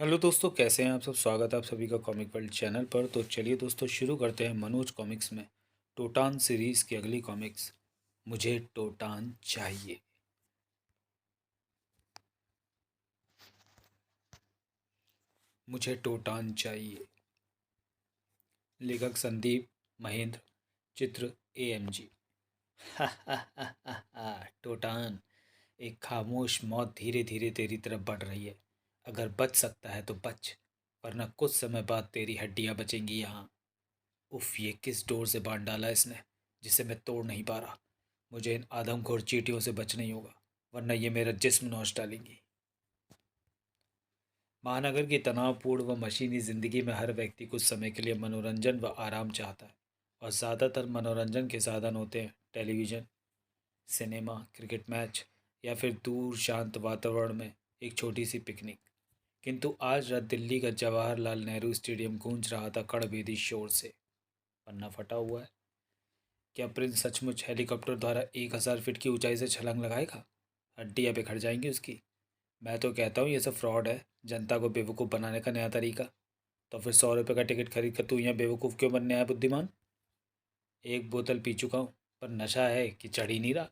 Hello दोस्तों, कैसे हैं आप सब। स्वागत है आप सभी का कॉमिक वर्ल्ड चैनल पर। तो चलिए दोस्तों, शुरू करते हैं मनोज कॉमिक्स में टोटान सीरीज़ की अगली कॉमिक्स, मुझे टोटान चाहिए। मुझे टोटान चाहिए। लेखक संदीप महेंद्र। चित्र AMG। टोटान, एक खामोश मौत धीरे धीरे तेरी तरफ बढ़ रही है। अगर बच सकता है तो बच, वरना कुछ समय बाद तेरी हड्डियां बचेंगी यहाँ। उफ, ये किस डोर से बांध डाला इसने, जिसे मैं तोड़ नहीं पा रहा। मुझे इन आदमखोर चींटियों से बचना ही होगा, वरना ये मेरा जिस्म नौच डालेंगी। महानगर की तनावपूर्ण व मशीनी जिंदगी में हर व्यक्ति कुछ समय के लिए मनोरंजन व आराम चाहता है, और ज़्यादातर मनोरंजन के साधन होते हैं टेलीविज़न, सिनेमा, क्रिकेट मैच, या फिर दूर शांत वातावरण में एक छोटी सी पिकनिक। किंतु आज रात दिल्ली का जवाहरलाल नेहरू स्टेडियम गूंज रहा था कड़बेदी शोर से। पन्ना फटा हुआ है। क्या प्रिंस सचमुच हेलीकॉप्टर द्वारा 1,000 फीट की ऊंचाई से छलांग लगाएगा? हड्डियां बिखर जाएंगी उसकी। मैं तो कहता हूँ ये सब फ्रॉड है, जनता को बेवकूफ़ बनाने का नया तरीका। तो फिर 100 रुपये का टिकट खरीद कर तू यहाँ बेवकूफ़ क्यों बनने आया बुद्धिमान? एक बोतल पी चुका हूँ, पर नशा है कि चढ़ ही नहीं रहा।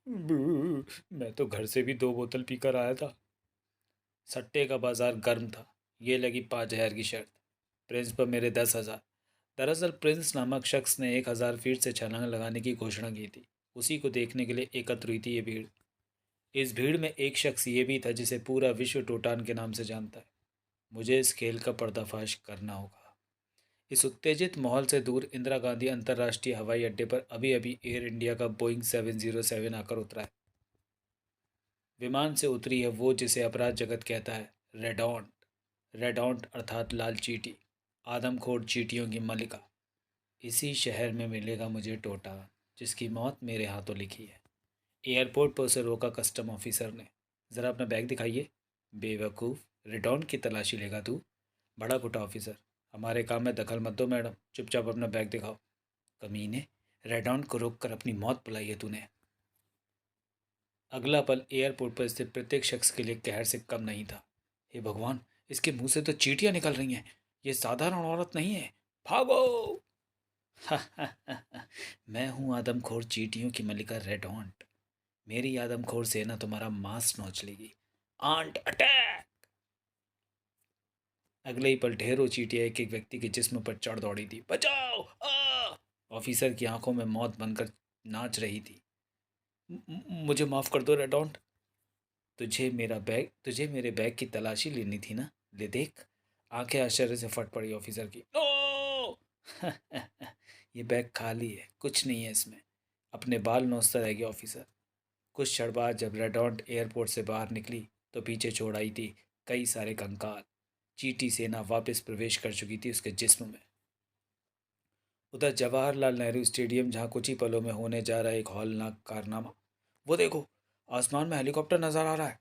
बू, मैं तो घर से भी 2 बोतल पीकर आया था। सट्टे का बाजार गर्म था। ये लगी 5,000 की शर्त, प्रिंस पर मेरे 10,000। दरअसल प्रिंस नामक शख्स ने 1,000 फीट से छलांग लगाने की घोषणा की थी। उसी को देखने के लिए एकत्र हुई थी ये भीड़। इस भीड़ में एक शख्स ये भी था जिसे पूरा विश्व टोटान के नाम से जानता है। मुझे इस खेल का पर्दाफाश करना होगा। इस उत्तेजित माहौल से दूर इंदिरा गांधी अंतर्राष्ट्रीय हवाई अड्डे पर अभी अभी एयर इंडिया का बोइंग 707 आकर उतरा है। विमान से उतरी है वो जिसे अपराध जगत कहता है रेडॉन्ट। रेडॉन्ट अर्थात लाल चींटी, आदमखोर चींटियों की मलिका। इसी शहर में मिलेगा मुझे टोटा, जिसकी मौत मेरे हाथों लिखी है। एयरपोर्ट पर उसे रोका कस्टम ऑफिसर ने। ज़रा अपना बैग दिखाइए। बेवकूफ़, रिटर्न की तलाशी लेगा तू? बड़ा फुटा ऑफिसर। हमारे काम में दखल मत दो मैडम, चुपचाप अपना बैग दिखाओ। कमीने, रेडॉन को रोक कर अपनी मौत बुलाई है तूने। अगला पल एयरपोर्ट पर स्थित प्रत्येक शख्स के लिए कहर से कम नहीं था। हे भगवान, इसके मुंह से तो चींटियां निकल रही हैं। ये साधारण औरत नहीं है। भागो! मैं हूँ आदमखोर चींटियों की मलिका रेडॉन्ट। मेरी आदमखोर सेना तुम्हारा मांस नोच लेगी। Ant attack! अगले ही पल ढेरों चींटियां एक एक व्यक्ति के जिस्म पर चढ़ दौड़ी थी। बचाओ! ऑफिसर की आंखों में मौत बनकर नाच रही थी। मुझे माफ कर दो रेडॉन्ट। तुझे मेरे बैग की तलाशी लेनी थी ना? ले देख। आंखें आश्चर्य से फट पड़ी ऑफिसर की। नो! ये बैग खाली है, कुछ नहीं है इसमें। अपने बाल नोचता रह गया ऑफिसर। कुछ क्षण बाद जब रेडॉन्ट एयरपोर्ट से बाहर निकली तो पीछे छोड़ आई थी कई सारे कंकाल। चींटी सेना वापस प्रवेश कर चुकी थी उसके जिस्म में। उधर जवाहरलाल नेहरू स्टेडियम, जहां कुछ ही पलों में होने जा रहा है एक हौलनाक कारनामा। वो देखो, आसमान में हेलीकॉप्टर नजर आ रहा है।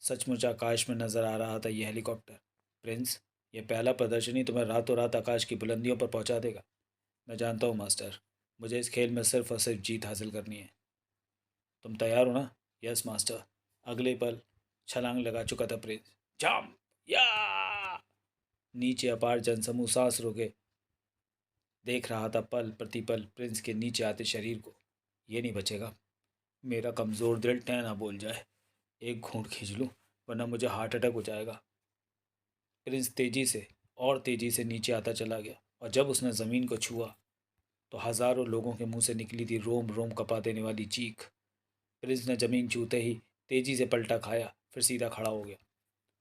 सचमुच आकाश में नजर आ रहा था यह हेलीकॉप्टर। प्रिंस, यह पहला प्रदर्शन ही तुम्हें रातों रात आकाश की बुलंदियों पर पहुंचा देगा। मैं जानता हूँ मास्टर, मुझे इस खेल में सिर्फ और सिर्फ जीत हासिल करनी है। तुम तैयार हो ना? Yes master. अगले पल छलांग लगा चुका था प्रिंस। जंप! या! नीचे अपार जनसमूह सांस रोके देख रहा था पल प्रतिपल प्रिंस के नीचे आते शरीर को। ये नहीं बचेगा। मेरा कमज़ोर दिल टै ना बोल जाए। एक घूंट खींच लूँ, वरना मुझे हार्ट अटैक हो जाएगा। प्रिंस तेजी से और तेजी से नीचे आता चला गया, और जब उसने ज़मीन को छुआ तो हज़ारों लोगों के मुंह से निकली थी रोम रोम कपा देने वाली चीख। प्रिंस ने ज़मीन छूते ही तेजी से पलटा खाया, फिर सीधा खड़ा हो गया।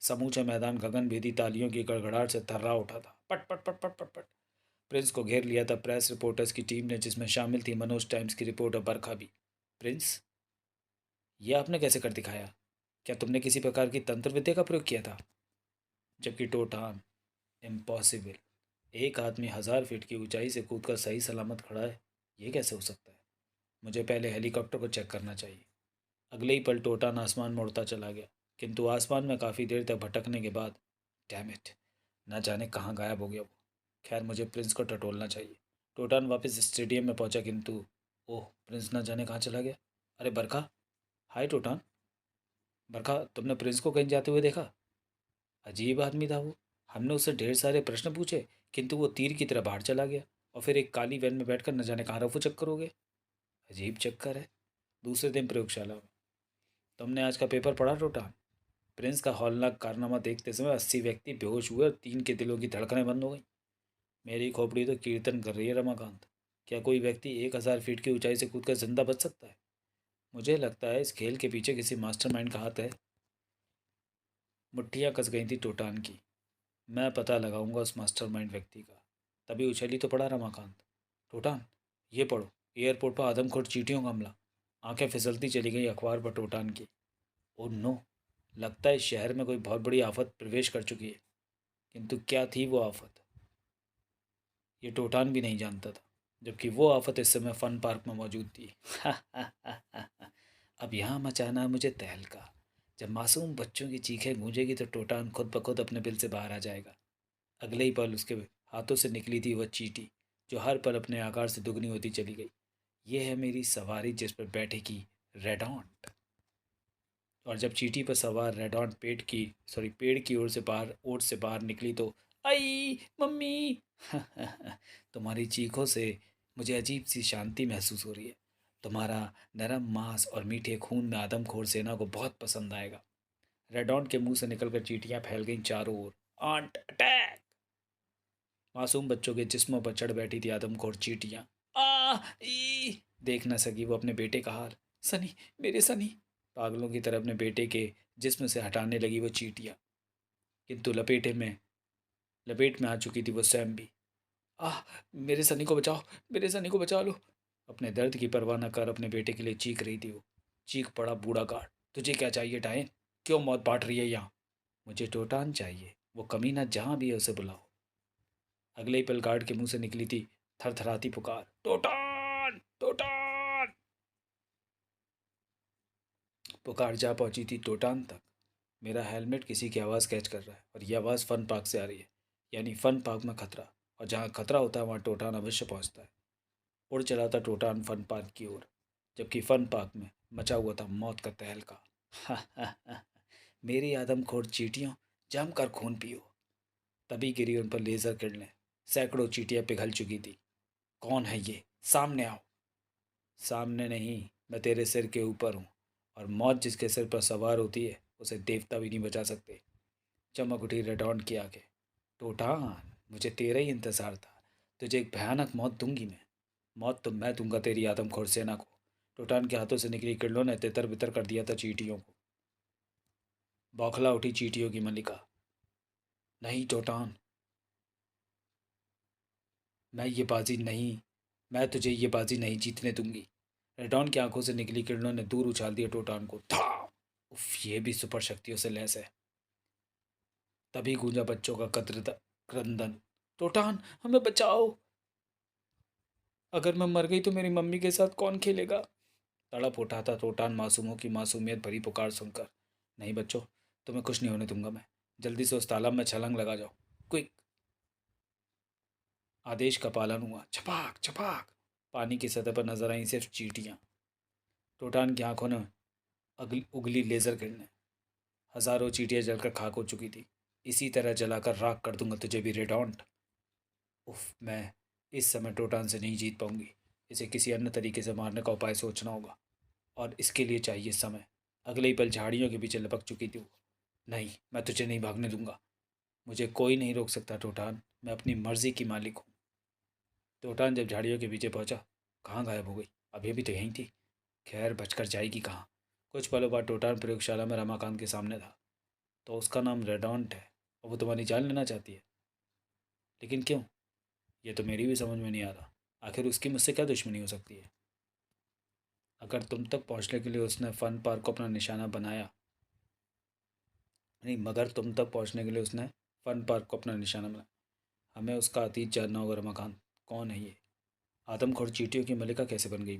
समूचा मैदान गगनभेदी तालियों की गड़गड़ाहट से थर्रा उठा था। पट पट पट पट पट पट। प्रिंस को घेर लिया था प्रेस रिपोर्टर्स की टीम ने, जिसमें शामिल थी मनोज टाइम्स की रिपोर्टर बरखा भी। प्रिंस, ये आपने कैसे कर दिखाया? क्या तुमने किसी प्रकार की तंत्र विद्या का प्रयोग किया था? जबकि टोटान, इम्पॉसिबल। एक आदमी 1,000 फीट की ऊंचाई से कूद कर सही सलामत खड़ा है, ये कैसे हो सकता है? मुझे पहले हेलीकॉप्टर को चेक करना चाहिए। अगले ही पल टोटान आसमान में उड़ता चला गया, किंतु आसमान में काफ़ी देर तक भटकने के बाद, डैम इट, न जाने कहाँ गायब हो गया वो। खैर, मुझे प्रिंस को टटोलना चाहिए। टोटान वापस स्टेडियम में पहुंचा, किंतु ओह, प्रिंस न जाने कहाँ चला गया। अरे बरखा! हाय टोटान। बरखा, तुमने प्रिंस को कहीं जाते हुए देखा? अजीब आदमी था वो। हमने उससे ढेर सारे प्रश्न पूछे, किंतु वो तीर की तरह बाहर चला गया और फिर एक काली वैन में बैठकर न जाने कहाँ रफू चक्कर हो गए। अजीब चक्कर है। दूसरे दिन प्रयोगशाला में। तुमने आज का पेपर पढ़ा टोटा? प्रिंस का हौलनाक कारनामा देखते समय 80 व्यक्ति बेहोश हुए और 3 के दिलों की धड़कनें बंद हो गई। मेरी खोपड़ी तो कीर्तन कर रही है रमाकांत। क्या कोई व्यक्ति 1000 फीट की ऊंचाई से कूदकर जिंदा बच सकता है? मुझे लगता है इस खेल के पीछे किसी मास्टरमाइंड का हाथ है। मुट्ठियां कस गई थी टोटान की। मैं पता लगाऊंगा उस मास्टरमाइंड व्यक्ति का। तभी उछली तो पड़ा रमाकांत। टोटान, ये पढ़ो। एयरपोर्ट पर आदमखोर चींटियों का हमला। आंखें फिसलती चली गई अखबार पर टोटान की। ओ नो, लगता है इस शहर में कोई बहुत बड़ी आफत प्रवेश कर चुकी है। किंतु क्या थी वो आफत, ये टोटान भी नहीं जानता था, जबकि वो आफत इस समय फन पार्क में मौजूद थी। अब यहाँ मचाना मुझे तहलका। जब मासूम बच्चों की चीखें गूंजेगी तो टोटान खुद ब खुद अपने बिल से बाहर आ जाएगा। अगले ही पल उसके हाथों से निकली थी वह चींटी, जो हर पल अपने आकार से दुगनी होती चली गई। ये है मेरी सवारी जिस पर बैठेगी रेडॉन्ट। और जब चींटी पर सवार रेडॉन्ट पेड़ की ओर से बाहर निकली तो आई मम्मी। तुम्हारी चीखों से मुझे अजीब सी शांति महसूस हो रही है। तुम्हारा नरम मांस और मीठे खून में आदमखोर सेना को बहुत पसंद आएगा। रेडॉन्ट के मुंह से निकलकर चींटियां फैल गईं चारों ओर। Aunt attack! मासूम बच्चों के जिस्मों पर चढ़ बैठी थी आदमखोर चींटियां। आ ई देख न सकी वो अपने बेटे का हाल। सनी, मेरे सनी! पागलों की तरह अपने बेटे के जिस्म से हटाने लगी वो चींटियां। किंतु लपेट में आ चुकी थी वो स्वयं भी। आह, मेरे सनी को बचाओ! मेरे सनी को बचा लो! अपने दर्द की परवाह न कर अपने बेटे के लिए चीख रही थी वो। चीख पड़ा बूढ़ा गार्ड। तुझे क्या चाहिए डायन? क्यों मौत बांट रही है यहाँ? मुझे टोटान चाहिए। वो कमीना जहाँ भी है उसे बुलाओ। अगले ही पल गार्ड के मुंह से निकली थी थरथराती पुकार, टोटान टोटान! पुकार जा पहुंची थी टोटान तक। मेरा हेलमेट किसी की आवाज़ कैच कर रहा है और ये आवाज़ फन पार्क से आ रही है। यानी फन पार्क में खतरा। और जहाँ खतरा होता है वहाँ टोटान अवश्य पहुँचता है। उड़ चला था टोटान फन पार्क की ओर, जबकि फन पार्क में मचा हुआ था मौत का तहलका। मेरी आदमखोर चींटियों, जमकर खून पियो! तभी गिरी उन पर लेजर किरणें। सैकड़ों चींटियां पिघल चुकी थी। कौन है ये? सामने आओ! सामने नहीं, मैं तेरे सिर के ऊपर हूँ। और मौत जिसके सिर पर सवार होती है उसे देवता भी नहीं बचा सकते। चमक उठी रेडॉन की आंखें। टोटान, मुझे तेरा ही इंतजार था। तुझे एक भयानक मौत दूंगी मैं। मौत तो मैं दूंगा तेरी आदमखोर सेना को। टोटान के हाथों से निकली किरणों ने तितर बितर कर दिया था चींटियों को। बौखला उठी चींटियों की मलिका। नहीं टोटान, मैं ये बाजी नहीं मैं तुझे ये बाजी नहीं जीतने दूंगी। रेडॉन की आंखों से निकली किरणों ने दूर उछाल दिया टोटान को। था! उफ, ये भी सुपर शक्तियों से लैस है। तभी गूंजा बच्चों का क्रंदन। टोटान, हमें बचाओ! अगर मैं मर गई तो मेरी मम्मी के साथ कौन खेलेगा? तड़प उठा था टोटान मासूमों की मासूमियत भरी पुकार सुनकर। नहीं बच्चों, तुम्हें कुछ नहीं होने दूंगा मैं। जल्दी से उस तालाब में छलांग लगा जाओ। क्विक! आदेश का पालन हुआ। छपाक छपाक! पानी की सतह पर नजर आई सिर्फ चींटियां। टोटान की आंखों ने उगली लेजर किरणें। हजारों चींटियां जलकर खाक हो चुकी थी। इसी तरह जलाकर राख कर दूंगा तुझे भी रेडॉन्ट। उफ, मैं इस समय टोटान से नहीं जीत पाऊंगी। इसे किसी अन्य तरीके से मारने का उपाय सोचना होगा। और इसके लिए चाहिए समय। अगले ही पल झाड़ियों के पीछे लपक चुकी थी वो। नहीं, मैं तुझे नहीं भागने दूंगा। मुझे कोई नहीं रोक सकता टोटान। मैं अपनी मर्जी की मालिक हूँ। टोटान जब झाड़ियों के पीछे पहुंचा, कहाँ गायब हो गई? अभी भी तो यहीं थी। खैर, बचकर जाएगी कहाँ? कुछ पलों बाद टोटान प्रयोगशाला में रमाकांत के सामने था। तो उसका नाम रेडॉन्ट है और वो तुम्हारी जान लेना चाहती है। लेकिन क्यों? ये तो मेरी भी समझ में नहीं आ रहा। आखिर उसकी मुझसे क्या दुश्मनी हो सकती है? अगर तुम तक पहुंचने के लिए उसने फन पार्क को अपना निशाना बनाया नहीं मगर तुम तक पहुंचने के लिए उसने फन पार्क को अपना निशाना बनाया। हमें उसका अतीत जानना होगा रमाकांत। कौन है ये? आदमखोर चींटियों की मलिका कैसे बन गई?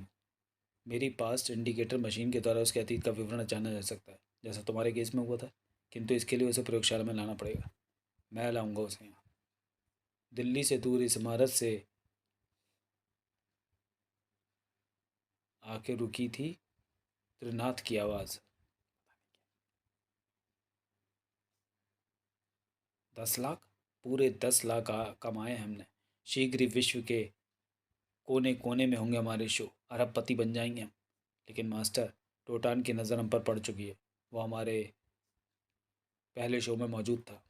मेरी पास्ट इंडिकेटर मशीन के द्वारा उसके अतीत का विवरण जाना जा सकता है, जैसा तुम्हारे केस में हुआ था। किंतु इसके लिए उसे प्रयोगशाला में लाना पड़ेगा। मैं लाऊंगा उसे यहाँ। दिल्ली से दूर इस इमारत से आके रुकी थी त्रिनाथ की आवाज़। 10 लाख? पूरे 10 लाख कमाए हमने। शीघ्र ही विश्व के कोने कोने में होंगे हमारे शो, अरबपति बन जाएंगे हम। लेकिन मास्टर, टोटान की नज़र हम पर पड़ चुकी है। वो हमारे पहले शो में मौजूद था।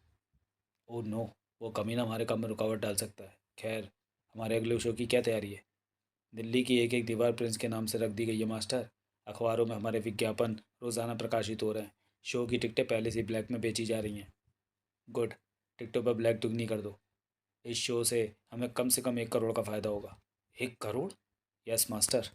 ओह नो, वो कमीना हमारे काम में रुकावट डाल सकता है। खैर, हमारे अगले शो की क्या तैयारी है? दिल्ली की एक एक दीवार प्रिंस के नाम से रख दी गई है मास्टर। अखबारों में हमारे विज्ञापन रोज़ाना प्रकाशित हो रहे हैं। शो की टिकटें पहले से ब्लैक में बेची जा रही हैं। गुड। टिकटों पर ब्लैक दुगनी कर दो। इस शो से हमें कम से कम 1 करोड़ का फ़ायदा होगा। 1 करोड़? Yes master.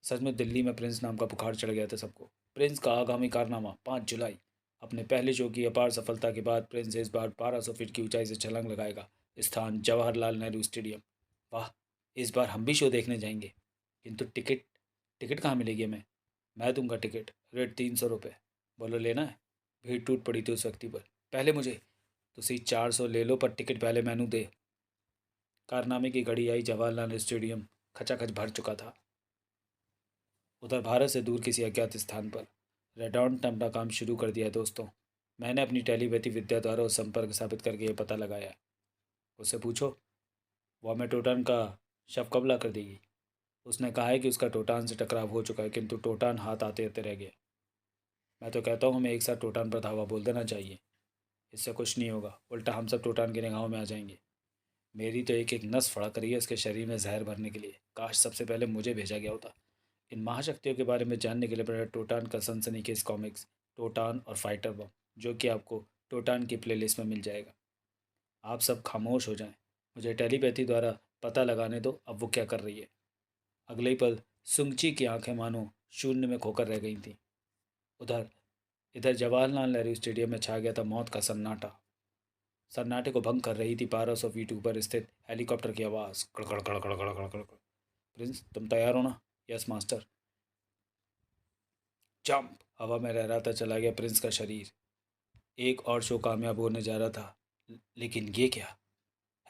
सच में दिल्ली में प्रिंस नाम का बुखार चढ़ गया था सबको। प्रिंस का आगामी कारनामा 5 जुलाई। अपने पहले शो की अपार सफलता के बाद प्रिंस इस बार 1200 फीट की ऊंचाई से छलांग लगाएगा। स्थान जवाहरलाल नेहरू स्टेडियम। वाह, इस बार हम भी शो देखने जाएंगे। किंतु टिकट, टिकट कहाँ मिलेगी हमें? मैं दूंगा टिकट। रेट 300 रुपये। बोलो लेना है? भीड़ टूट पड़ी थी उस व्यक्ति पर। पहले मुझे। तो सी 400 ले लो, पर टिकट पहले मैनू दे। कारनामे की घड़ी आई। जवाहरलाल स्टेडियम खचाखच भर चुका था। उधर भारत से दूर किसी अज्ञात स्थान पर रेडॉन्ट ने अपना काम शुरू कर दिया है दोस्तों। मैंने अपनी टेलीपैथी विद्या द्वारा उस संपर्क स्थापित करके ये पता लगाया है। उससे पूछो, वो हमें टोटान का शव कब ला कर देगी। उसने कहा है कि उसका टोटान से टकराव हो चुका है, किंतु टोटान हाथ आते आते रह गया। मैं तो कहता हूँ हमें एक साथ टोटान पर धावा बोल देना चाहिए। इससे कुछ नहीं होगा, उल्टा हम सब टोटान की निगाहों में आ जाएंगे। मेरी तो एक एक नस फड़क रही है इसके शरीर में जहर भरने के लिए। काश सबसे पहले मुझे भेजा गया होता। इन महाशक्तियों के बारे में जानने के लिए पढ़ा टोटान का सनसनीखेज कॉमिक्स, टोटान और फाइटर बम, जो कि आपको टोटान की प्लेलिस्ट में मिल जाएगा। आप सब खामोश हो जाएं। मुझे टेलीपैथी द्वारा पता लगाने दो अब वो क्या कर रही है। अगले ही पल सुंगची की आंखें मानो शून्य में खोकर रह गई थीं। उधर इधर जवाहरलाल नेहरू स्टेडियम में छा गया था मौत का सन्नाटा। सन्नाटे को भंग कर रही थी 1200 फीट ऊपर स्थित हेलीकॉप्टर की आवाज़। कड़कड़ कड़कड़ कड़कड़ कड़कड़। प्रिंस, तुम तैयार हो ना? Yes master. जंप। हवा में लहराता चला गया प्रिंस का शरीर। एक और शो कामयाब होने जा रहा था। लेकिन ये क्या?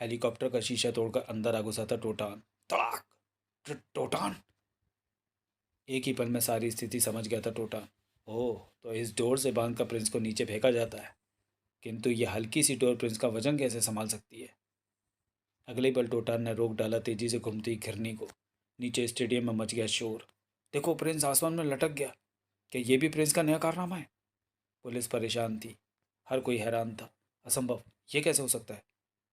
हेलीकॉप्टर का शीशा तोड़कर अंदर आ घुसा था टोटान। तड़ाक। टोटान। एक ही पल में सारी स्थिति समझ गया था टोटान। ओह, तो इस डोर से बांधकर प्रिंस को नीचे फेंका जाता है। किंतु यह हल्की सी डोर प्रिंस का वजन कैसे संभाल सकती है? अगले ही पल टोटान ने रोक डाला तेजी से घूमती घिरनी को। नीचे स्टेडियम में मच गया शोर। देखो, प्रिंस आसमान में लटक गया। क्या ये भी प्रिंस का नया कारनामा है? पुलिस परेशान थी। हर कोई हैरान था। असंभव, ये कैसे हो सकता है?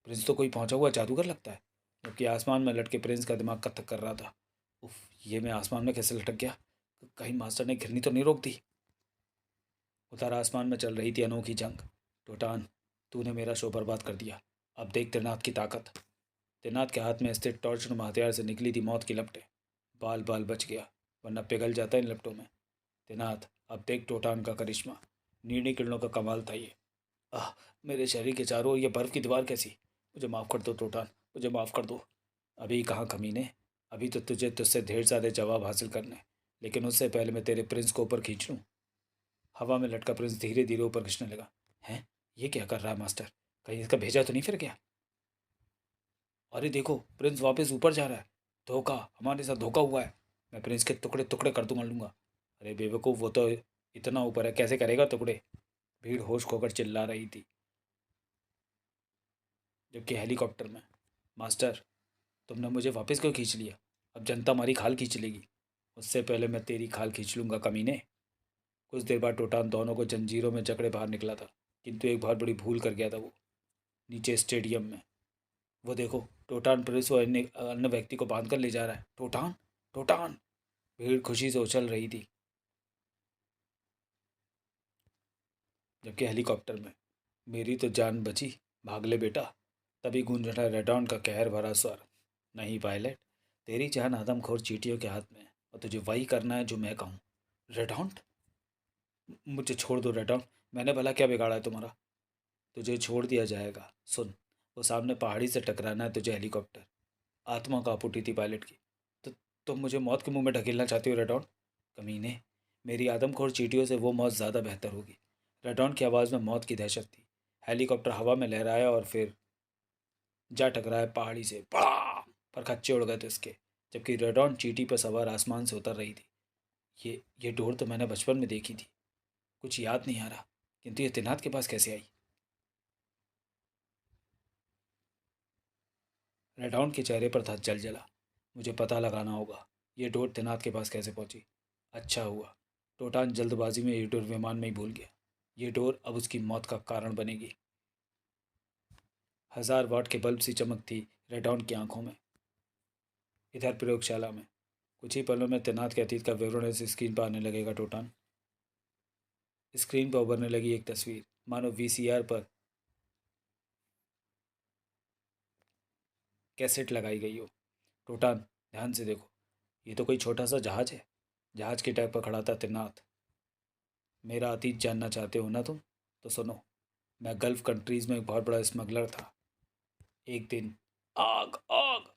प्रिंस तो कोई पहुंचा हुआ जादूगर लगता है। जबकि आसमान में लटके प्रिंस का दिमाग कत्थक कर रहा था। उफ, ये मैं आसमान में कैसे लटक गया? कहीं मास्टर ने घिरनी तो नहीं रोक दी? उधर आसमान में चल रही थी अनोखी जंग। टोटान, तूने मेरा शो बर्बाद कर दिया। अब देख त्रिनाथ की ताकत। त्रिनाथ के हाथ में स्थित टॉर्च नुमा हथियार से निकली थी मौत की लपटें। बाल बाल बच गया, वरना पिघल जाता इन लपटों में। त्रिनाथ, अब देख टोटान का करिश्मा। नीली किरणों का कमाल था ये। आह, मेरे शरीर के चारों ओर ये बर्फ की दीवार कैसी? मुझे माफ़ कर दो टोटान, मुझे माफ़ कर दो। अभी कहाँ कमीने, अभी तो तुझे तुझसे ढेर सारे जवाब हासिल करने हैं। लेकिन उससे पहले मैं तेरे प्रिंस को ऊपर खींच लूँ। हवा में लटका प्रिंस धीरे धीरे ऊपर खींचने लगा। हैं, ये क्या कर रहा है मास्टर? कहीं इसका भेजा तो नहीं फिर गया? अरे देखो, प्रिंस वापस ऊपर जा रहा है। धोखा, हमारे साथ धोखा हुआ है। मैं प्रिंस के टुकड़े टुकड़े कर दूंगा लूँगा। अरे बेवकूफ़, वो तो इतना ऊपर है, कैसे करेगा टुकड़े? भीड़ होश खोकर चिल्ला रही थी। जबकि हेलीकॉप्टर में, मास्टर, तुमने मुझे वापस क्यों खींच लिया? अब जनता हमारी खाल खींच लेगी। उससे पहले मैं तेरी खाल खींच लूँगा कमीने। कुछ देर बाद टोटान दोनों को जंजीरों में जकड़े बाहर निकला था। किंतु एक बहुत बड़ी भूल कर गया था वो। नीचे स्टेडियम में, वो देखो, टोटान पुलिस और अन्य अन्य व्यक्ति को बांध कर ले जा रहा है। टोटान, टोटान। भीड़ खुशी से उछल रही थी। जबकि हेलीकॉप्टर में, मेरी तो जान बची, भाग ले बेटा। तभी गूंज उठा रेडॉन का कहर भरा स्वर। नहीं पायलट, तेरी जान आदमखोर चींटियों के हाथ में है, और तुझे वही करना है जो मैं कहूँ। रेडॉन्ट, मुझे छोड़ दो रेडॉन। मैंने भला क्या बिगाड़ा है तुम्हारा? तुझे छोड़ दिया जाएगा। सुन, वो सामने पहाड़ी से टकराना है तुझे हेलीकॉप्टर। आत्मा काँप उठी थी पायलट की। तो तुम मुझे मौत के मुंह में ढकेलना चाहती हो रेडॉन? कमीने, मेरी आदमखोर चींटियों से वो मौत ज़्यादा बेहतर होगी। रेडॉन की आवाज़ में मौत की दहशत थी। हेलीकॉप्टर हवा में लहराया और फिर जा टकराया पहाड़ी से। पड़ा पर खच्चे उड़ गए थे उसके। जबकि रेडॉन चींटी पर सवार आसमान से उतर रही थी। ये डोर तो मैंने बचपन में देखी थी। कुछ याद नहीं आ रहा। किंतु ये तिनात के पास कैसे आई? रेडॉन के चेहरे पर था जल जला। मुझे पता लगाना होगा, ये डोर तिनात के पास कैसे पहुंची। अच्छा हुआ टोटान जल्दबाजी में ये डोर विमान में ही भूल गया। ये डोर अब उसकी मौत का कारण बनेगी। 1000 वाट के बल्ब सी चमक थी रेडॉन की आंखों में। इधर प्रयोगशाला में कुछ ही पलों में तैनात के अतीत का विवरण इस स्क्रीन पर आने लगेगा टोटान। स्क्रीन पर उभरने लगी एक तस्वीर, मानो वीसीआर पर कैसेट लगाई गई हो। टोटान, ध्यान से देखो, ये तो कोई छोटा सा जहाज है। जहाज के टैप पर खड़ा था तैनात। मेरा अतीत जानना चाहते हो ना तुम? तो सुनो, मैं गल्फ कंट्रीज में एक बहुत बड़ा स्मगलर था। एक दिन, आग आग,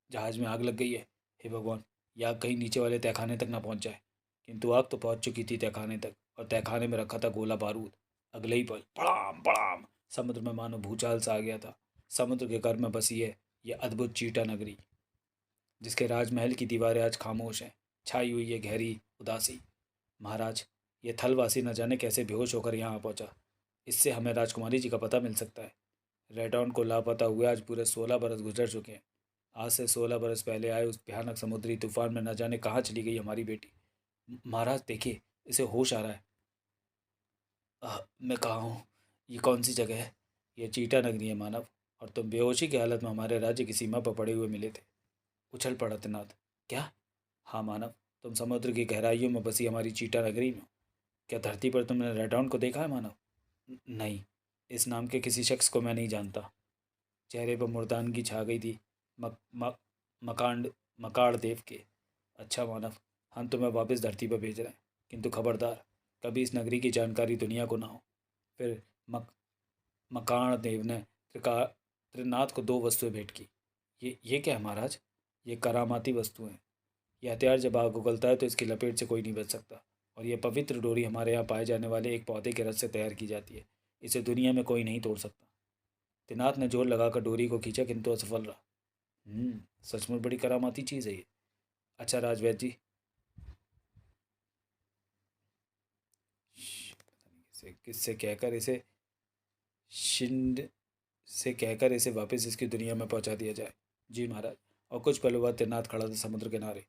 जहाज में आग लग गई है। हे भगवान, ये आग कहीं नीचे वाले तहखाने तक ना पहुंच जाए। किंतु आग तो पहुंच चुकी थी तहखाने तक, और तहखाने में रखा था गोला बारूद। अगले ही पल पड़ाम पड़ाम, समुद्र में मानो भूचाल सा आ गया था। समुद्र के घर में बसी है ये अद्भुत चीटा नगरी, जिसके राजमहल की दीवारें आज खामोश हैं। छाई हुई है गहरी उदासी। महाराज, ये थलवासी न जाने कैसे बेहोश होकर यहाँ आ पहुंचा। इससे हमें राजकुमारी जी का पता मिल सकता है। रेडॉन को लापता हुए आज पूरे 16 बरस गुजर चुके हैं। आज से 16 बरस पहले आए उस भयानक समुद्री तूफान में न जाने कहाँ चली गई हमारी बेटी। महाराज देखिए, इसे होश आ रहा है। मैं कहाँ हूँ? ये कौन सी जगह है? ये चीटा नगरी है मानव, और तुम बेहोशी की हालत में हमारे राज्य की सीमा पर पड़े हुए मिले थे। उछल पड़ा त्रिनाथ। क्या? हाँ मानव, तुम समुद्र की गहराइयों में बसी हमारी चीटा नगरी में हो। क्या धरती पर तुमने रेडॉन को देखा है मानव? नहीं, इस नाम के किसी शख्स को मैं नहीं जानता। चेहरे पर मुर्दानगी छा गई थी। मक, मक, मकांड मकाड़ देव के। अच्छा मानव, हम तुम्हें वापस धरती पर भेज रहे हैं, किंतु खबरदार, कभी इस नगरी की जानकारी दुनिया को ना हो। फिर मक मकाण देव ने त्रिनाथ को 2 वस्तुएं भेंट की। ये क्या है महाराज? ये करामाती वस्तु हैं। ये हथियार जब आग उगलता है तो इसकी लपेट से कोई नहीं बच सकता। और यह पवित्र डोरी हमारे यहाँ पाए जाने वाले एक पौधे के रस से तैयार की जाती है। इसे दुनिया में कोई नहीं तोड़ सकता। तिनाथ ने जोर लगाकर डोरी को खींचा, किंतु असफल रहा। सचमुच बड़ी करामाती चीज़ है ये। अच्छा राजवैद जी, किससे कहकर इसे शिंड से कहकर इसे वापस इसकी दुनिया में पहुंचा दिया जाए। जी महाराज। और कुछ पलों बाद तिरनाथ खड़ा था समुद्र किनारे।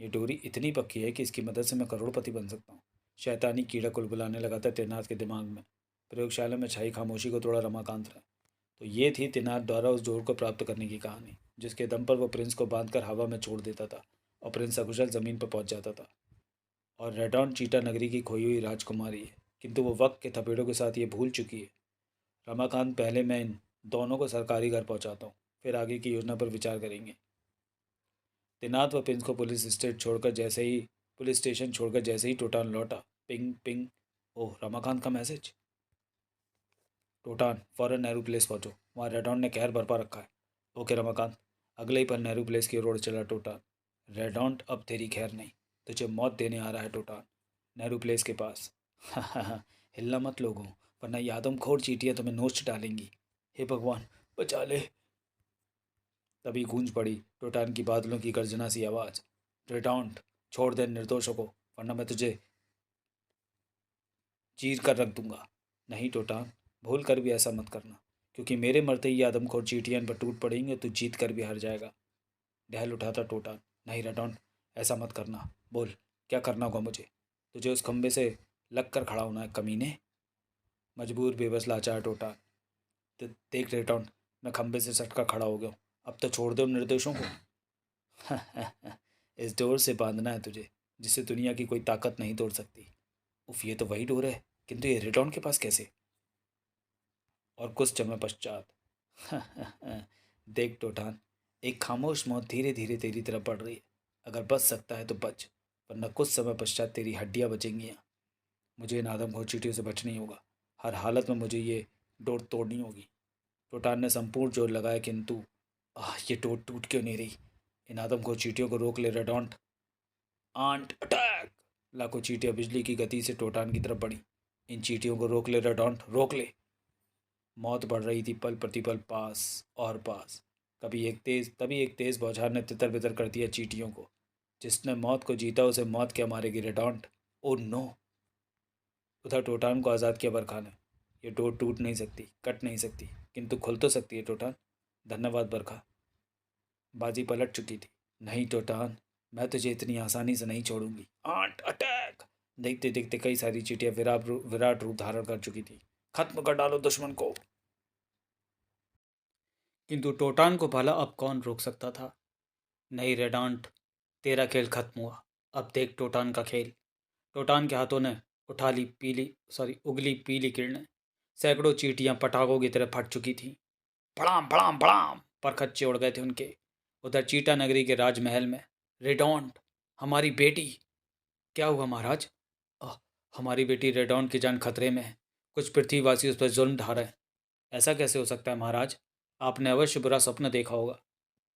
ये डोरी इतनी पक्की है कि इसकी मदद से मैं करोड़पति बन सकता हूँ। शैतानी कीड़ा कुलबुलाने लगा था तिरनाथ के दिमाग में। प्रयोगशाला में छाई खामोशी को थोड़ा रमाकांत रहा। तो ये थी तिनात द्वारा उस डोर को प्राप्त करने की कहानी, जिसके दम पर वो प्रिंस को बांधकर हवा में छोड़ देता था और प्रिंस सकुशल जमीन पर पहुंच जाता था। और रेडॉन चीटा नगरी की खोई हुई राजकुमारी है, किंतु वो वक्त के थपेड़ों के साथ ये भूल चुकी है। रमाकांत, पहले मैं इन दोनों को सरकारी घर पहुंचाता हूँ, फिर आगे की योजना पर विचार करेंगे। तिनात व प्रिंस को पुलिस स्टेशन छोड़कर जैसे ही टोटान लौटा, पिंग पिंग, ओह रमाकांत का मैसेज। टोटान, फौरन नेहरू प्लेस पहुंचो, वहाँ रेडॉन ने कहर बरपा रखा है। ओके रमाकांत। अगले ही पल नेहरू प्लेस की ओर चला टोटान। रेडॉन्ट, अब तेरी खैर नहीं, तुझे मौत देने आ रहा है टोटान। नेहरू प्लेस के पास। हिलना मत लोगों, वरना ये आदमखोर चींटियां तुम्हें नोच डालेंगी। हे भगवान, बचा ले। तभी गूंज पड़ी टोटान की बादलों की गर्जना सी आवाज़। रेडॉन्ट, छोड़ दे निर्दोषों को, वरना मैं तुझे चीर कर रख दूंगा। नहीं टोटान, भूल कर भी ऐसा मत करना, क्योंकि मेरे मरते ही आदमखोर चींटियां इन पर टूट पड़ेंगे तो जीत कर भी हार जाएगा। ढहल उठा था टोटान। नहीं रेडॉन्ट, ऐसा मत करना। बोल, क्या करना होगा मुझे? तुझे उस खंबे से लग कर खड़ा होना है कमीने। मजबूर, बेबस, लाचार टोटान। देख रेडॉन्ट, मैं खंबे से सटका खड़ा हो गया हूँ। अब तो छोड़ दो निर्दोषों को। इस डोर से बांधना है तुझे, जिसे दुनिया की कोई ताकत नहीं तोड़ सकती। उफ, ये तो वही डोर है, किंतु ये रेडॉन के पास कैसे? और कुछ समय पश्चात। देख टोटान, एक खामोश मौत धीरे धीरे तेरी तरफ बढ़ रही है। अगर बच सकता है तो बच, वरना कुछ समय पश्चात तेरी हड्डियां बचेंगी यहाँ। मुझे इन आदमखोर चींटियों से बचना ही होगा। हर हालत में मुझे ये डोर तोड़नी होगी। टोटान ने संपूर्ण जोर लगाया, किंतु ये डोर टूट क्यों नहीं रही? इन आदमखोर चींटियों को रोक ले रेडॉन्ट। Aunt attack! लाखों चींटियां बिजली की गति से टोटान की तरफ बढ़ी। इन चींटियों को रोक ले रेडॉन्ट, रोक ले। मौत बढ़ रही थी पल प्रतिपल, पास और पास। तभी एक तेज बौछार ने तितर बितर कर दिया चींटियों को। जिसने मौत को जीता उसे मौत क्या मारेगी रेडॉन्ट। Oh no! उधर टोटान को आज़ाद किया बरखा ने। ये डोर टूट नहीं सकती, कट नहीं सकती, किंतु खुल तो सकती है टोटान। धन्यवाद बरखा। बाजी पलट चुकी थी। नहीं टोटान, मैं तुझे इतनी आसानी से नहीं छोड़ूंगी। Aunt attack! देखते देखते कई सारी चींटियां विराट रूप धारण कर चुकी थी। खत्म कर डालो दुश्मन को। किंतु टोटान को भला अब कौन रोक सकता था। नहीं रेडांट, तेरा खेल खत्म हुआ। अब देख टोटान का खेल। टोटान के हाथों ने उठा ली उगली पीली किरणें। सैकड़ों चींटियां पटाखों की तरह फट चुकी थीं। भड़ाम भड़ाम भड़ाम पर खच्चे उड़ गए थे उनके। उधर चीटा नगरी के राजमहल में रेडॉन्ट, हमारी बेटी। क्या हुआ महाराज? आह, हमारी बेटी रेडॉन्ट की जान खतरे में है। कुछ पृथ्वीवासी उस पर जुल्म ढा रहे हैं। ऐसा कैसे हो सकता है महाराज? आपने अवश्य बुरा स्वप्न देखा होगा।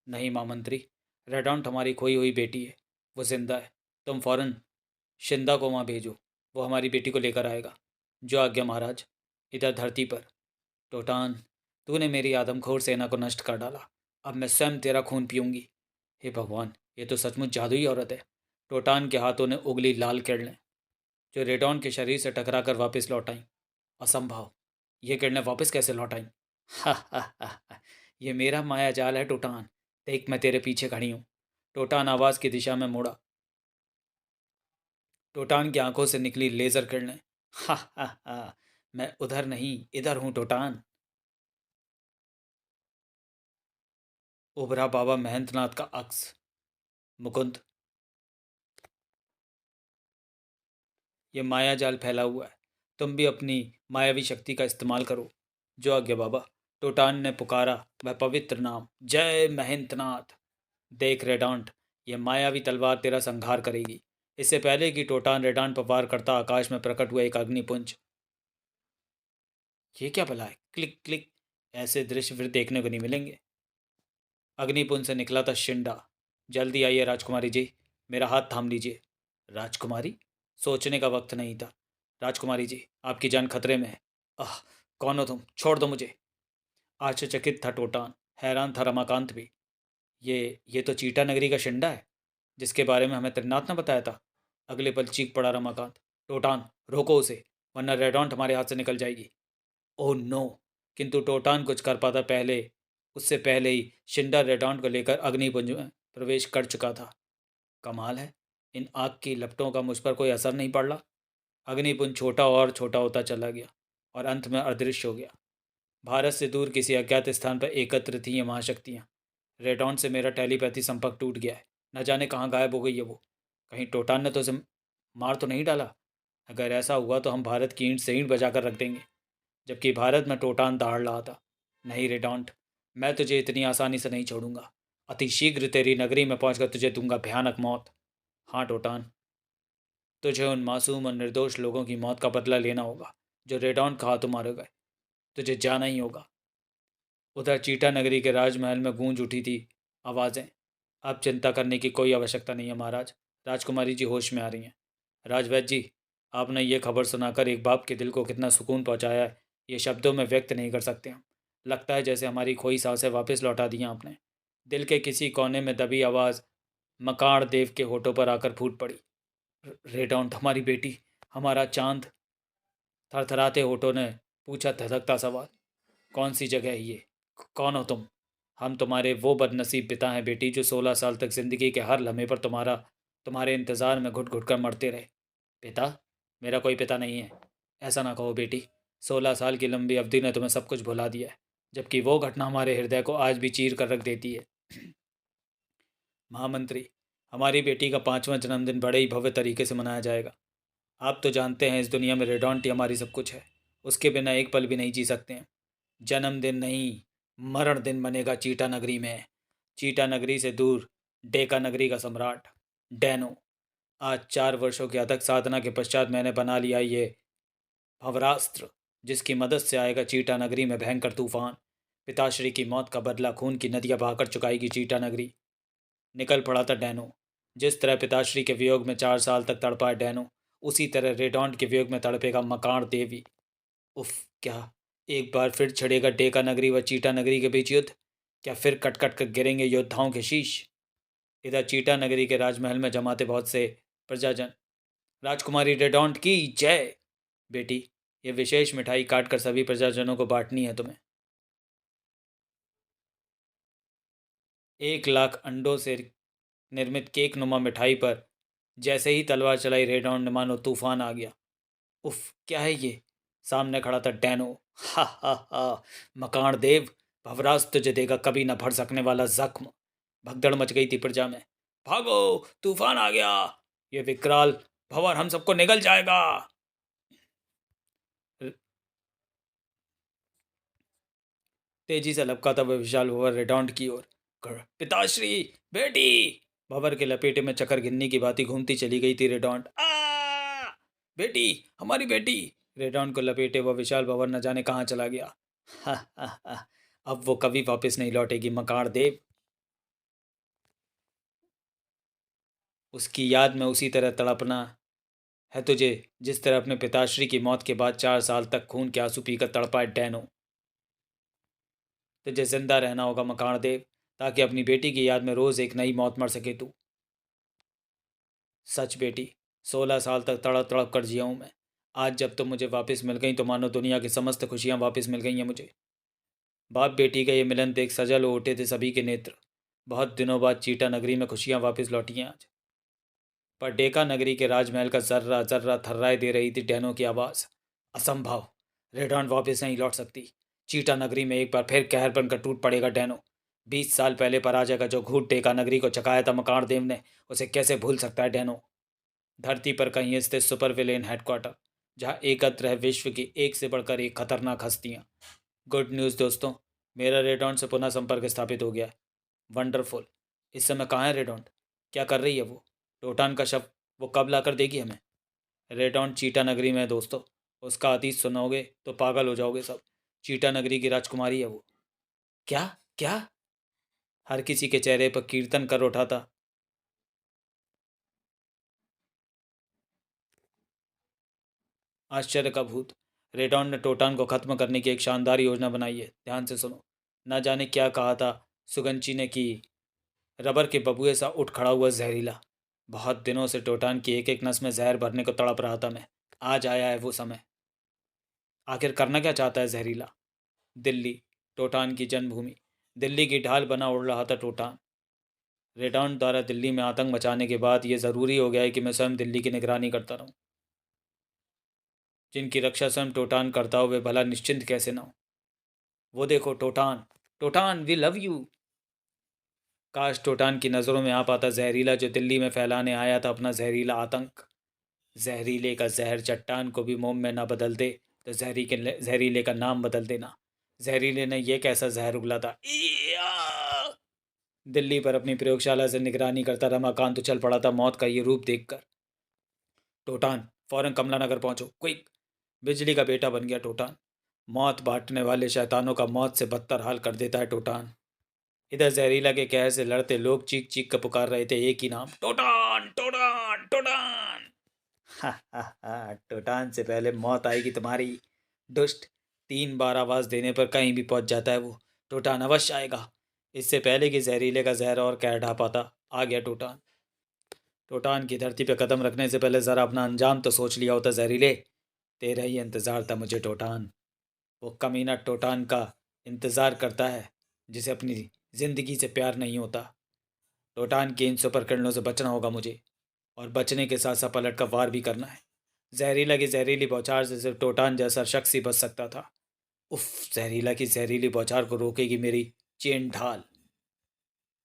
नहीं महामंत्री, रेडॉन्ट हमारी खोई हुई बेटी है। वो जिंदा है। तुम फौरन शिंदा को वहाँ भेजो। वो हमारी बेटी को लेकर आएगा। जो आज्ञा महाराज। इधर धरती पर टोटान, तूने मेरी आदमखोर सेना को नष्ट कर डाला। अब मैं स्वयं तेरा खून पीऊंगी। हे भगवान, ये तो सचमुच जादुई औरत है। टोटान के हाथों ने उगली लाल किरणें जो रेडॉन के शरीर से टकराकर वापस लौट आईं। असंभव! ये किरणें वापस कैसे लौट आईं? हा हा हा हा, ये मेरा माया जाल है टोटान। देख, मैं तेरे पीछे खड़ी हूँ। टोटान आवाज की दिशा में मुड़ा। टोटान की आंखों से निकली लेजर किरणें। हा हा हा, मैं उधर नहीं, इधर हूँ टोटान। उभरा बाबा महेंद्रनाथ का अक्स। मुकुंद, ये माया जाल फैला हुआ है। तुम भी अपनी मायावी शक्ति का इस्तेमाल करो। जो आज्ञा बाबा। टोटान ने पुकारा वह पवित्र नाम, जय महेंद्रनाथ। देख रेडांट, ये मायावी तलवार तेरा संहार करेगी। इससे पहले कि टोटान रेडांट पर वार करता, आकाश में प्रकट हुआ एक अग्निपुंज। ये क्या भला है? Click click. ऐसे दृश्य फिर देखने को नहीं मिलेंगे। अग्निपुंज से निकला था शिंडा। जल्दी आइए राजकुमारी जी, मेरा हाथ थाम लीजिए। राजकुमारी? सोचने का वक्त नहीं था। राजकुमारी जी, आपकी जान खतरे में है। आह, कौन हो तुम? छोड़ दो मुझे। आश्चर्यचकित था टोटान। हैरान था रमाकांत भी। ये तो चीटा नगरी का शिंडा है, जिसके बारे में हमें त्रिनाथ ने बताया था। अगले पल चीख पड़ा रमाकांत। टोटान, रोको उसे, वरना रेडॉन्ट हमारे हाथ से निकल जाएगी। Oh no! किंतु टोटान कुछ कर पाता पहले उससे पहले ही शिंडा रेडॉन्ट को लेकर अग्निपुंज में प्रवेश कर चुका था। कमाल है, इन आग की लपटों का मुझ पर कोई असर नहीं पड़ रहा। अग्निपुंज छोटा और छोटा होता चला गया और अंत में अदृश्य हो गया। भारत से दूर किसी अज्ञात स्थान पर एकत्र थी ये महाशक्तियाँ। रेडॉन से मेरा टेलीपैथी संपर्क टूट गया है। न जाने कहाँ गायब हो गई है वो। कहीं टोटान ने तो उसे मार तो नहीं डाला? अगर ऐसा हुआ तो हम भारत की ईंट से ईंट बजा कर रख देंगे, जबकि भारत में टोटान दहाड़ रहा था। नहीं रेडॉन्ट, मैं तुझे इतनी आसानी से नहीं छोड़ूंगा। अति शीघ्र तेरी नगरी में पहुंचकर तुझे दूंगा भयानक मौत। हाँ टोटान, तुझे उन मासूम और निर्दोष लोगों की मौत का बदला लेना होगा जो रेडॉन के हाथों मारे गए। तुझे जाना ही होगा। उधर चीटा नगरी के राजमहल में गूंज उठी थी आवाज़ें। अब चिंता करने की कोई आवश्यकता नहीं है महाराज। राजकुमारी जी होश में आ रही हैं। राजवैद्य जी, आपने ये खबर सुनाकर एक बाप के दिल को कितना सुकून पहुंचाया है, ये शब्दों में व्यक्त नहीं कर सकते हम। लगता है जैसे हमारी खोई सांसें वापस लौटा दी हैं आपने। दिल के किसी कोने में दबी आवाज़ मकाड़ देव के होठों पर आकर फूट पड़ी। रेडाउंट, हमारी बेटी, हमारा चांद। थरथराते होठों ने पूछा धधकता सवाल। कौन सी जगह है ये? कौन हो तुम? हम तुम्हारे वो बदनसीब पिता हैं बेटी, जो 16 साल तक जिंदगी के हर लम्हे पर तुम्हारे इंतज़ार में घुट घुट कर मरते रहे। पिता? मेरा कोई पिता नहीं है। ऐसा ना कहो बेटी। 16 साल की लंबी अवधि ने तुम्हें सब कुछ भुला दिया है, जबकि वो घटना हमारे हृदय को आज भी चीर कर रख देती है। महामंत्री, हमारी बेटी का 5वां जन्मदिन बड़े ही भव्य तरीके से मनाया जाएगा। आप तो जानते हैं इस दुनिया में रेडॉन्टी हमारी सब कुछ है। उसके बिना एक पल भी नहीं जी सकते हैं। जन्मदिन नहीं, मरण दिन बनेगा चीटा नगरी में। चीटा नगरी से दूर डेका नगरी का सम्राट डैनो। आज 4 वर्षों की अथक साधना के पश्चात मैंने बना लिया ये भवरास्त्र, जिसकी मदद से आएगा चीटा नगरी में भयंकर तूफान। पिताश्री की मौत का बदला खून की नदियां बहाकर चुकाएगी चीटा नगरी। निकल पड़ा था डैनो। जिस तरह पिताश्री के वियोग में 4 साल तक तड़पा है डैनो, उसी तरह रेडॉन्ट के वियोग में तड़पेगा मकान देवी। उफ! क्या एक बार फिर छिड़ेगा डेका नगरी व चीटा नगरी के बीच युद्ध? क्या फिर कट कट कर गिरेंगे योद्धाओं के शीश? इधर चीटा नगरी के राजमहल में जमाते बहुत से प्रजाजन। राजकुमारी रेडॉन्ट की जय! बेटी, ये विशेष मिठाई काट कर सभी प्रजाजनों को बांटनी है तुम्हें। 1 लाख अंडों से निर्मित केक नुमा मिठाई पर जैसे ही तलवार चलाई रेडॉन ने मानो तूफान आ गया। उफ, क्या है ये? सामने खड़ा था डैनो। हा हा हा, मकान देव, भवराज तुझे देगा कभी न भर सकने वाला जख्म। भगदड़ मच गई थी प्रजा में। भागो, तूफान आ गया, ये विकराल भंवर हम सबको निगल जाएगा। तेजी से लपका था वह विशाल भंवर रेडॉन्ट की ओर। पिताश्री, बेटी! भंवर के लपेटे में चक्कर गिन्नी की भांति घूमती चली गई थी रेडॉन्ट। आ! बेटी, हमारी बेटी! रेडॉन्ट को लपेटे वह विशाल भंवर न जाने कहाँ चला गया। हा हा हा, अब वो कभी वापस नहीं लौटेगी मकान देव। उसकी याद में उसी तरह तड़पना है तुझे जिस तरह अपने पिताश्री की मौत के बाद 4 साल तक खून के आंसू पीकर तड़पा है डैनो। तुझे जिंदा रहना होगा मकान देव, ताकि अपनी बेटी की याद में रोज एक नई मौत मर सके तू। सच बेटी, 16 साल तक तड़प तड़प कर जिया हूं मैं। आज जब तुम मुझे वापस मिल गई तो मानो दुनिया की समस्त खुशियां वापस मिल गई हैं मुझे। बाप बेटी का ये मिलन देख सजल हो उठे थे सभी के नेत्र। बहुत दिनों बाद चीटा नगरी में खुशियां वापस लौटी हैं आज। पर डेका नगरी के राजमहल का जर्रा जर्रा थर्राए दे रही थी डैनो की आवाज़। असंभव, रेडॉन वापस नहीं लौट सकती। चीटा नगरी में एक बार फिर कहर बनकर टूट पड़ेगा डैनो। 20 साल पहले पराजय का जो घूट डेका नगरी को चकाया था मकान देव ने, उसे कैसे भूल सकता है डैनो। धरती पर कहीं स्थित सुपर विलेन हेडक्वार्टर, जहाँ एकत्र है विश्व की एक से बढ़कर एक खतरनाक हस्तियाँ। गुड न्यूज़ दोस्तों, मेरा रेडॉन से पुनः संपर्क स्थापित हो गया है। वंडरफुल। इस समय कहाँ है रेडॉन? क्या कर रही है वो? टोटान का शव वो कब ला कर देगी हमें? रेडॉन चीटा नगरी में है दोस्तों। उसका अतीत सुनोगे तो पागल हो जाओगे सब। चीटा नगरी की राजकुमारी है वो। क्या? क्या? हर किसी के चेहरे पर कीर्तन कर उठा था। आश्चर्य का भूत। रेडॉन ने टोटान को खत्म करने की एक शानदार योजना बनाई है, ध्यान से सुनो। ना जाने क्या कहा था सुगंची ने कि रबर के बबुए सा उठ खड़ा हुआ जहरीला। बहुत दिनों से टोटान की एक एक नस में जहर भरने को तड़प रहा था मैं। आज आया है वो समय। आखिर करना क्या चाहता है जहरीला? दिल्ली, टोटान की जन्मभूमि, दिल्ली की ढाल बना उड़ रहा था टोटान। रेडॉन द्वारा दिल्ली में आतंक मचाने के बाद यह ज़रूरी हो गया है कि मैं स्वयं दिल्ली की निगरानी करता रहूं। जिनकी रक्षा स्वयं टोटान करता हो वे भला निश्चिंत कैसे ना हो। वो देखो टोटान, टोटान वी लव यू। काश टोटान की नज़रों में आ पाता जहरीला जो दिल्ली में फैलाने आया था अपना जहरीला आतंक। जहरीले का जहर चट्टान को भी मोम में ना बदल दे तो जहरीले का नाम बदल देना। जहरीले ने यह कैसा जहर उगला था। दिल्ली पर अपनी प्रयोगशाला से निगरानी करता रमाकांत तो चल पड़ा था मौत का ये रूप देखकर। टोटान, फौरन कमला नगर पहुंचो, क्विक। बिजली का बेटा बन गया टोटान। मौत बांटने वाले शैतानों का मौत से बदतर हाल कर देता है टोटान। इधर जहरीला के कहर से लड़ते लोग चीख चीख कर पुकार रहे थे एक ही नाम, टोटान टोटान टोटान। हा हा हा, टोटान से पहले मौत आएगी तुम्हारी। दुष्ट, 3 बार आवाज देने पर कहीं भी पहुंच जाता है वो। टोटान अवश्य आएगा। इससे पहले कि जहरीले का जहर और कहर ढा पाता, आ गया टोटान। टोटान की धरती पे कदम रखने से पहले जरा अपना अंजाम तो सोच लिया होता जहरीले। तेरा ही इंतजार था मुझे टोटान। वो कमीना टोटान का इंतजार करता है जिसे अपनी जिंदगी से प्यार नहीं होता। टोटान की इन सुपर किरणों से बचना होगा मुझे, और बचने के साथ साथ पलट का वार भी करना है। जहरीला की जहरीली बौछार से सिर्फ टोटान जैसा शख्स ही बच सकता था। उफ, जहरीला की जहरीली बौछार को रोकेगी मेरी चेन ढाल।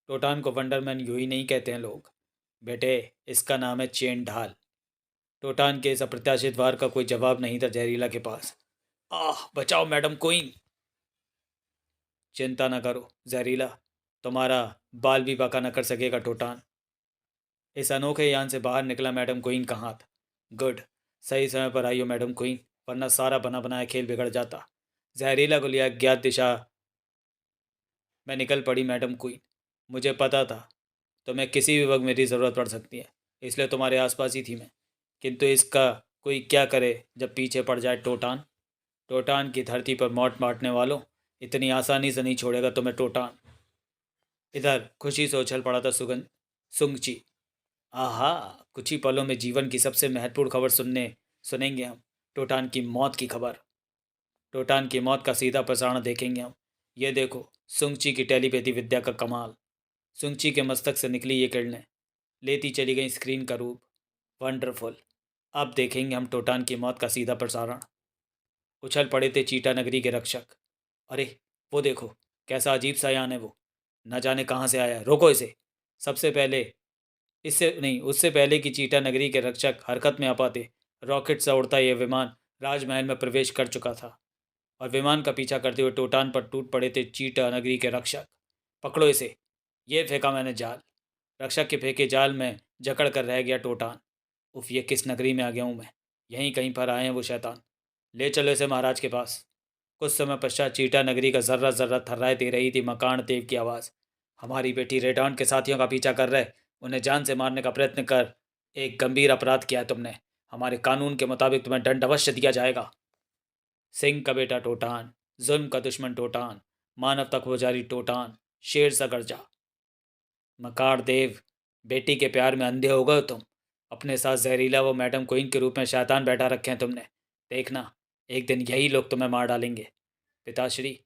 टोटान को वंडरमैन यूं ही नहीं कहते हैं लोग बेटे, इसका नाम है चेन ढाल। टोटान के इस अप्रत्याशित वार का कोई जवाब नहीं था जहरीला के पास। आह, बचाओ मैडम क्वीन। चिंता न करो जहरीला, तुम्हारा बाल भी बाका न कर सकेगा टोटान। इस अनोखे यान से बाहर निकला मैडम क्वीन का हाथ। गुड, सही समय पर आई हो मैडम क्वीन, वरना सारा बना बनाया खेल बिगड़ जाता। जहरीला को लिया अज्ञात दिशा में निकल पड़ी मैडम क्वीन। मुझे पता था तुम्हें किसी भी वक्त मेरी ज़रूरत पड़ सकती है, इसलिए तुम्हारे आसपास ही थी मैं। किंतु इसका कोई क्या करे जब पीछे पड़ जाए टोटान। टोटान की धरती पर मौत बांटने वालों, इतनी आसानी से नहीं छोड़ेगा तुम्हें टोटान। इधर खुशी से उछल पड़ा था सुगंध सुंगची। आहा, कुछ ही पलों में जीवन की सबसे महत्वपूर्ण खबर सुनेंगे हम। टोटान की मौत की खबर। टोटान की मौत का सीधा प्रसारण देखेंगे हम। ये देखो, सुंगची की टेलीपैथी विद्या का कमाल। सुंगची के मस्तक से निकली ये किरणें लेती चली गई स्क्रीन का रूप। वंडरफुल। अब देखेंगे हम टोटान की मौत का सीधा प्रसारण। उछल पड़े थे चीटा नगरी के रक्षक। अरे, वो देखो, कैसा अजीब सा यान है वो। न जाने कहाँ से आया है। रोको इसे। सबसे पहले इससे नहीं, उससे पहले कि चीटा नगरी के रक्षक हरकत में आ पाते, रॉकेट सा उड़ता यह विमान राजमहल में प्रवेश कर चुका था और विमान का पीछा करते हुए टोटान पर टूट पड़े थे चीटा नगरी के रक्षक। पकड़ो इसे। ये फेंका मैंने जाल। रक्षक के फेंके जाल में जकड़ कर रह गया टोटान। उफ, ये किस नगरी में आ गया हूँ मैं। यहीं कहीं पर आए हैं वो शैतान। ले चलो इसे महाराज के पास। कुछ समय पश्चात चीटा नगरी का जर्रा जर्रा थर्राए दे रही थी मकान देव की आवाज़। हमारी बेटी रेडॉन के साथियों का पीछा कर रहे, उन्हें जान से मारने का प्रयत्न कर। एक गंभीर अपराध किया है तुमने। हमारे कानून के मुताबिक तुम्हें दंड अवश्य दिया जाएगा। सिंह का बेटा टोटान, जुल्म का दुश्मन टोटान, मानवता को पुजारी टोटान, शेर सा गर्जा। मकार देव, बेटी के प्यार में अंधे हो गए हो तुम। अपने साथ जहरीला वो मैडम क्वीन के रूप में शैतान बैठा रखे हैं तुमने। देखना, एक दिन यही लोग तुम्हें मार डालेंगे। पिताश्री,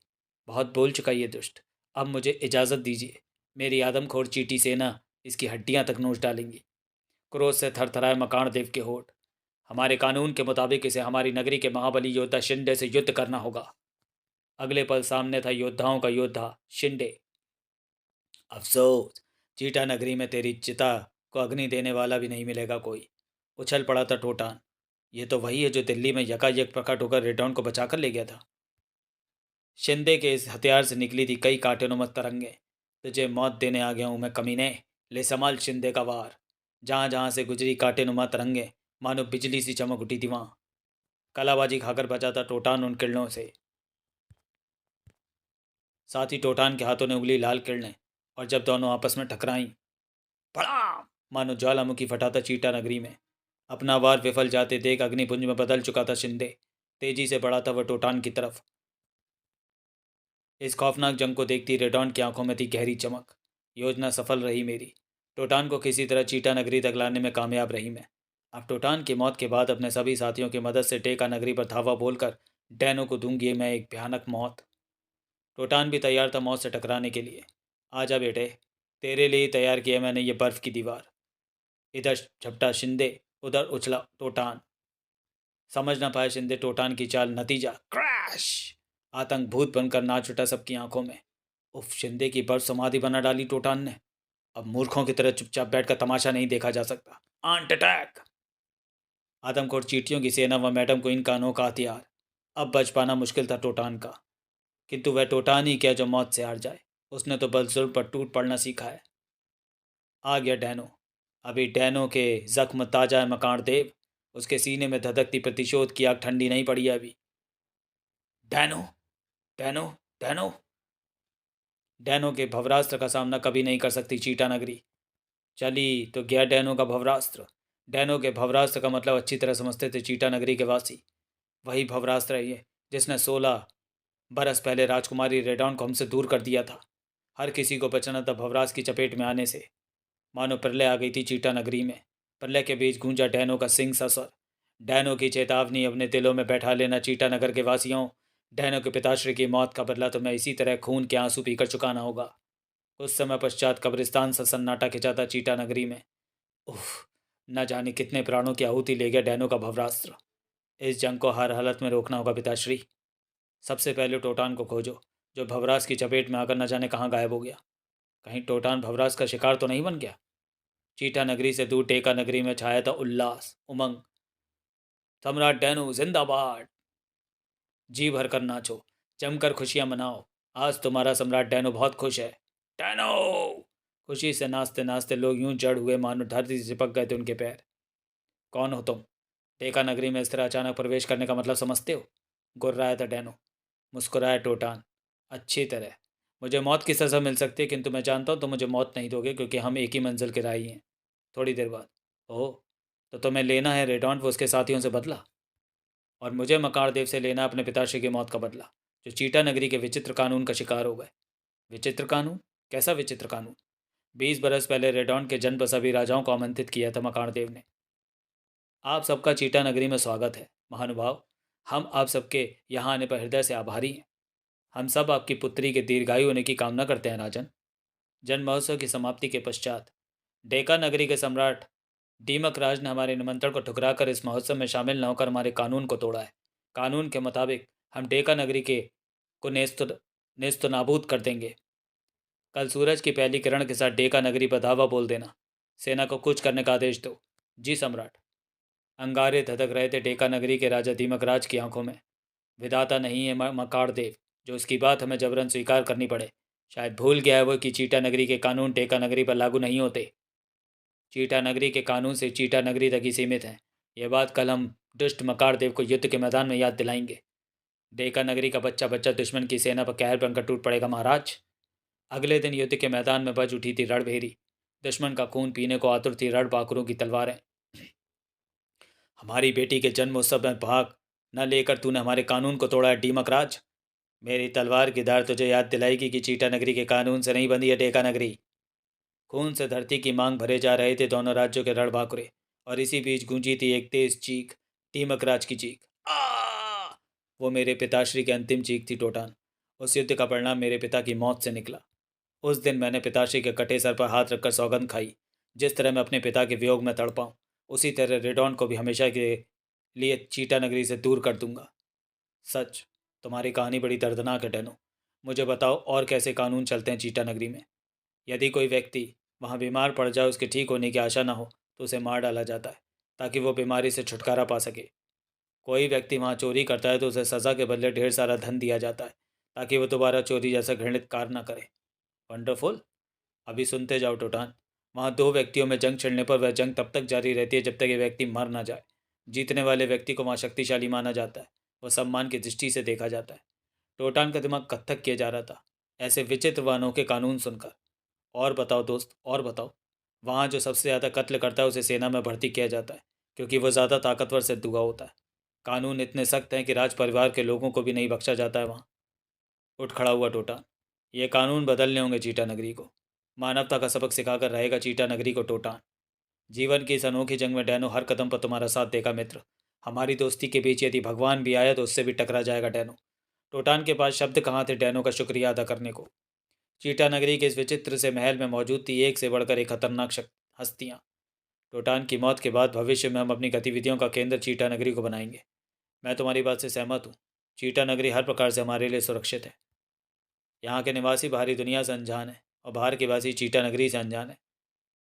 बहुत बोल चुका ये दुष्ट। अब मुझे इजाज़त दीजिए। मेरी आदमखोर चीटी सेना इसकी हड्डियां तक नोच डालेंगी। क्रोध से थरथराए मकान देव के होठ। हमारे कानून के मुताबिक इसे हमारी नगरी के महाबली योद्धा शिंदे से युद्ध करना होगा। अगले पल सामने था योद्धाओं का योद्धा शिंदे। अफसोस, चीटा नगरी में तेरी चिता को अग्नि देने वाला भी नहीं मिलेगा कोई। उछल पड़ा था टोटान। ये तो वही है जो दिल्ली में यकायक प्रकट होकर रेडॉन को बचाकर ले गया था। शिंदे के इस हथियार से निकली थी कई काटेनुमत तरंगे। तुझे मौत देने आ गया हूं मैं कमीने। ले संभाल शिंदे का वार। जहां जहां से गुजरी काटेनुमा तरंगे मानो बिजली सी चमक उठी थी वहां। कलाबाजी खाकर बचा था टोटान उन किरणों से। साथ ही टोटान के हाथों ने उगली लाल किरणें, और जब दोनों आपस में टकराईं, भड़ाम, मानो ज्वालामुखी फटा था चीटा नगरी में। अपना वार विफल जाते देख अग्निपुंज में बदल चुका था शिंदे। तेजी से बढ़ा था वह टोटान की तरफ। इस खौफनाक जंग को देखती रेडॉन की आंखों में थी गहरी चमक। योजना सफल रही मेरी। टोटान को किसी तरह चीटा नगरी तक लाने में कामयाब रही मैं। अब टोटान की मौत के बाद अपने सभी साथियों की मदद से टेका नगरी पर धावा बोलकर डैनो को दूंगी मैं एक भयानक मौत। टोटान भी तैयार था मौत से टकराने के लिए। आजा बेटे, तेरे लिए ही तैयार किया मैंने ये बर्फ की दीवार। इधर झपटा शिंदे, उधर उछला टोटान। समझ ना पाए शिंदे टोटान की चाल। नतीजा क्रैश। आतंक भूत बनकर नाच उठा सबकी आंखों में। उफ, शिंदे की बर्फ समाधि बना डाली टोटान ने। अब मूर्खों की तरह चुपचाप बैठकर तमाशा नहीं देखा जा सकता। Aunt attack. आदमखोर चींटियों की सेना व मैडम को इनका अनोखा हथियार। अब बच पाना मुश्किल था टोटान का। किंतु वह टोटान ही क्या जो मौत से हार जाए। उसने तो बल जुल्म पर टूट पड़ना सीखा है। आ गया डैनो। अभी डैनो के जख्म ताजा है मकान देव। उसके सीने में धधकती प्रतिशोध की आग ठंडी नहीं पड़ी है अभी। डैनो, डैनो, डैनो। डैनो के भवरास्त्र का सामना कभी नहीं कर सकती चीटा नगरी। चली तो गया डैनो का भवरास्त्र। डैनो के भवरास्त्र का मतलब अच्छी तरह समझते थे चीटा नगरी के वासी। वही भवरास्त्र है ये जिसने 16 बरस पहले राजकुमारी रेडॉन को हमसे दूर कर दिया था। हर किसी को बचना था भवरास की चपेट में आने से। मानो प्रलय आ गई थी चीटा नगरी में। प्रलय के बीच गूंजा डैनो का सिंह सा स्वर। डैनो की चेतावनी अपने दिलों में बैठा लेना चीटा नगर के वासियों। डैनो के पिताश्री की मौत का बदला तुम्हें इसी तरह खून के आंसू पीकर चुकाना होगा। कुछ समय पश्चात कब्रिस्तान सा सन्नाटा खिंचाता चीटा नगरी में। उफ, न जाने कितने प्राणों की आहुति ले गया डैनो का भवरास्त्र। इस जंग को हर हालत में रोकना होगा पिताश्री। सबसे पहले टोटान को खोजो, जो भवरास की चपेट में आकर न जाने कहाँ गायब हो गया। कहीं टोटान भवरास का शिकार तो नहीं बन गया। चीटा नगरी से दूर टेका नगरी में छाया था उल्लास, उमंग। सम्राट डैनो जिंदाबाद। जी भरकर नाचो, जमकर खुशियां मनाओ। आज तुम्हारा सम्राट डैनो बहुत खुश है। डैनो! खुशी से नाचते नाचते लोग यूं जड़ हुए मानो धरती से चिपक गए थे उनके पैर। कौन हो तुम? टेका नगरी में इस तरह अचानक प्रवेश करने का मतलब समझते हो? गुर्राया था डैनो। मुस्कुराया टोटान। अच्छी तरह। मुझे मौत की सज़ा मिल सकती है, किंतु मैं जानता हूँ तुम मुझे मौत नहीं दोगे, क्योंकि हम एक ही मंजिल के राही हैं। थोड़ी देर बाद। ओह, तो तुम्हें लेना है रेडॉन व उसके साथियों से बदला, और मुझे मकारदेव से लेना अपने पिताश्री की मौत का बदला, जो चीटा नगरी के विचित्र कानून का शिकार हो गए। विचित्र कानून? कैसा विचित्र कानून? 20 बरस पहले रेडॉन के जन्म पर सभी राजाओं को आमंत्रित किया था मकारदेव ने। आप सबका चीटा नगरी में स्वागत है। महानुभाव, हम आप सबके यहाँ आने पर हृदय से आभारी हैं। हम सब आपकी पुत्री के दीर्घायु होने की कामना करते हैं राजन। जन्म महोत्सव की समाप्ति के पश्चात डेका नगरी के सम्राट दीमक राज ने हमारे निमंत्रण को ठुकराकर इस महोत्सव में शामिल न होकर हमारे कानून को तोड़ा है। कानून के मुताबिक हम डेका नगरी के को नेस्त नाबूद कर देंगे। कल सूरज की पहली किरण के साथ डेका नगरी पर धावा बोल देना। सेना को कूच करने का आदेश दो। जी सम्राट। अंगारे धधक रहे थे डेका नगरी के राजा दीमक राज की आंखों में। विधाता नहीं है मकार देव जो उसकी बात हमें जबरन स्वीकार करनी पड़े। शायद भूल गया है वो कि चीटा नगरी के कानून डेका नगरी पर लागू नहीं होते। चीटा नगरी के कानून से चीटा नगरी तक ही सीमित हैं। ये बात कल हम दुष्ट मकार देव को युद्ध के मैदान में याद दिलाएंगे। डेका नगरी का बच्चा बच्चा दुश्मन की सेना पर कहर बनकर टूट पड़ेगा महाराज। अगले दिन युद्ध के मैदान में बज उठी थी रणभेरी। दुश्मन का खून पीने को आतुर थी रणबांकुरों की तलवारें। हमारी बेटी के जन्म उत्सव में भाग न लेकर तूने हमारे कानून को तोड़ा है डीमक राज। मेरी तलवार की धार तुझे याद दिलाएगी कि चीटा नगरी के कानून से नहीं बंधी है डेका नगरी। खून से धरती की मांग भरे जा रहे थे दोनों राज्यों के रणबांकुरे और इसी बीच गूंजी थी एक तेज चीख, दीमक राज की चीख। आ! वो मेरे पिताश्री की अंतिम चीख थी टोटान। उस युद्ध का परिणाम मेरे पिता की मौत से निकला। उस दिन मैंने पिताश्री के कटे सर पर हाथ रखकर सौगंध खाई। जिस तरह मैं अपने पिता के वियोग में तड़पाऊं उसी तरह रेडॉन को भी हमेशा के लिए चीटा नगरी से दूर कर दूंगा। सच, तुम्हारी कहानी बड़ी दर्दनाक है डेनो। मुझे बताओ और कैसे कानून चलते हैं चीटा नगरी में। यदि कोई व्यक्ति वहाँ बीमार पड़ जाए उसके ठीक होने की आशा न हो तो उसे मार डाला जाता है ताकि वो बीमारी से छुटकारा पा सके। कोई व्यक्ति वहाँ चोरी करता है तो उसे सज़ा के बदले ढेर सारा धन दिया जाता है ताकि वो दोबारा चोरी जैसा घृणित कार्य न करे। वंडरफुल। अभी सुनते जाओ टोटान। वहाँ दो व्यक्तियों में जंग छिड़ने पर वह जंग तब तक जारी रहती है जब तक ये व्यक्ति मर ना जाए। जीतने वाले व्यक्ति को वहाँ शक्तिशाली माना जाता है। वह सम्मान की दृष्टि से देखा जाता है। टोटान का दिमाग कत्थक किया जा रहा था ऐसे विचित्र व अनोखे कानून सुनकर। और बताओ दोस्त, और बताओ। वहाँ जो सबसे ज़्यादा कत्ल करता है उसे सेना में भर्ती किया जाता है क्योंकि वह ज़्यादा ताकतवर सिद्ध हुआ होता है। कानून इतने सख्त हैं कि राज परिवार के लोगों को भी नहीं बख्शा जाता है वहाँ। उठ खड़ा हुआ टोटान। ये कानून बदलने होंगे चीटा नगरी को। मानवता का सबक सिखाकर रहेगा चीटा नगरी को टोटान। जीवन की इस अनोखी जंग में डैनो हर कदम पर तुम्हारा साथ देगा मित्र। हमारी दोस्ती के बीच यदि भगवान भी आया तो उससे भी टकरा जाएगा डैनो। टोटान के पास शब्द कहाँ थे डैनो का शुक्रिया अदा करने को। चीटा नगरी के इस विचित्र से महल में मौजूद थी एक से बढ़कर एक खतरनाक हस्तियाँ। टोटान की मौत के बाद भविष्य में हम अपनी गतिविधियों का केंद्र चीटा नगरी को बनाएंगे। मैं तुम्हारी बात से सहमत हूँ। चीटा नगरी हर प्रकार से हमारे लिए सुरक्षित है। यहाँ के निवासी बाहरी दुनिया से अनजान है और बाहर के वासी चीटा नगरी से अनजान है।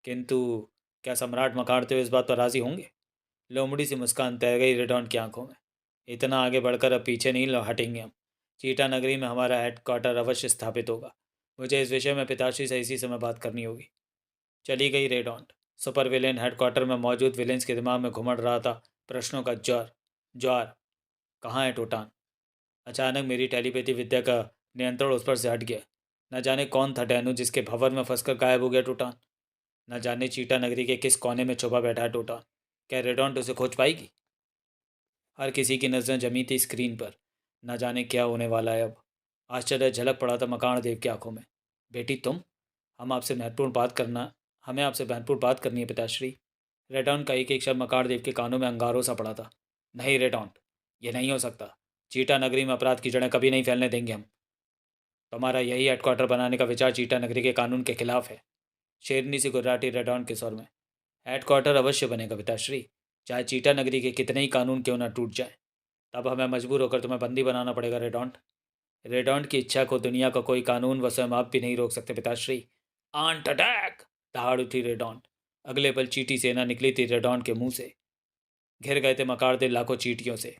किंतु क्या सम्राट मकाड़ते हुए इस बात पर राजी होंगे। लोमड़ी सी मुस्कान तैर गई रेडॉन की आंखों में। इतना आगे बढ़कर अब पीछे नहीं हटेंगे हम। चीटा नगरी में हमारा हेडक्वार्टर अवश्य स्थापित होगा। मुझे इस विषय में पिताश्री से इसी समय बात करनी होगी। चली गई रेडॉन। सुपर विलेन हेडक्वार्टर में मौजूद विलेंस के दिमाग में घुमड़ रहा था प्रश्नों का ज्वार ज्वार। कहाँ है टोटान। अचानक मेरी टेलीपैथी विद्या का नियंत्रण उस पर से हट गया। न जाने कौन था डैनू जिसके भंवर में फंसकर गायब हो गया टोटान। न जाने चीटा नगरी के किस कोने में छुपा बैठा है टोटान। क्या रेडॉन्ट उसे खोज पाएगी। हर किसी की नज़रें जमी थी स्क्रीन पर। न जाने क्या होने वाला है अब। आश्चर्य झलक पड़ा था मकान देव की आंखों में। बेटी तुम। हम आपसे महत्वपूर्ण बात करना हमें आपसे महत्वपूर्ण बात करनी है पिताश्री। रेडॉन का एक एक शब्द मकान देव के कानों में अंगारों सा पड़ा था। नहीं रेडॉन्ट, ये नहीं हो सकता। चीटा नगरी में अपराध की जड़ें कभी नहीं फैलने देंगे हम। तुम्हारा यही हेडक्वार्टर बनाने का विचार चीटा नगरी के कानून के खिलाफ है। शेरनी सी गुर्राटी रेडॉन के स्वर में। हेडक्वार्टर अवश्य बनेगा पिताश्री, चाहे चीटा नगरी के कितने ही कानून क्यों न टूट जाए। तब हमें मजबूर होकर तुम्हें बंदी बनाना पड़ेगा रेडॉन्ट। रेडॉन्ट की इच्छा को दुनिया का कोई कानून व स्वयं आप भी नहीं रोक सकते पिताश्री। Ant attack. दहाड़ उठी रेडॉन्ट। अगले पल चीटी सेना निकली थी रेडॉन्ट के मुंह से। घिर गए थे मकारदे लाखों चीटियों से।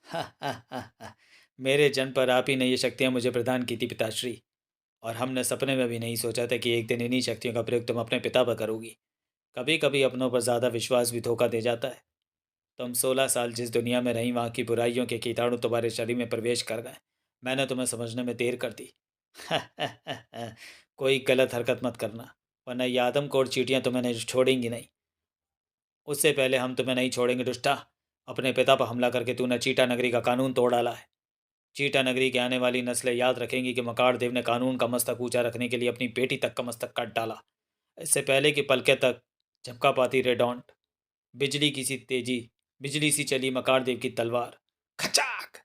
हा हा हा हा। मेरे जन्म पर आप ही ने ये शक्तियाँ मुझे प्रदान की थी पिताश्री। और हमने सपने में भी नहीं सोचा था कि एक दिन इन्हीं शक्तियों का प्रयोग तुम अपने पिता पर करोगी। कभी कभी अपनों पर ज़्यादा विश्वास भी धोखा दे जाता है। तुम 16 साल जिस दुनिया में रही वहाँ की बुराइयों के कीटाणु तुम्हारे शरीर में प्रवेश कर गए। मैंने तुम्हें समझने में देर कर दी। कोई गलत हरकत मत करना वरना ये आदमखोर चींटियाँ तुम्हें नहीं छोड़ेंगी नहीं। उससे पहले हम तुम्हें नहीं छोड़ेंगे दुष्टा। अपने पिता पर हमला करके तूने चीटा नगरी का कानून तोड़ डाला है। चीटा नगरी की आने वाली नस्लें याद रखेंगी कि मकाड़ देव ने कानून का मस्तक ऊंचा रखने के लिए अपनी बेटी तक का मस्तक काट डाला। इससे पहले कि पलके तक झपका पाती रेडॉन्ट बिजली की सी तेजी बिजली सी चली मकारदेव की तलवार। खचाक!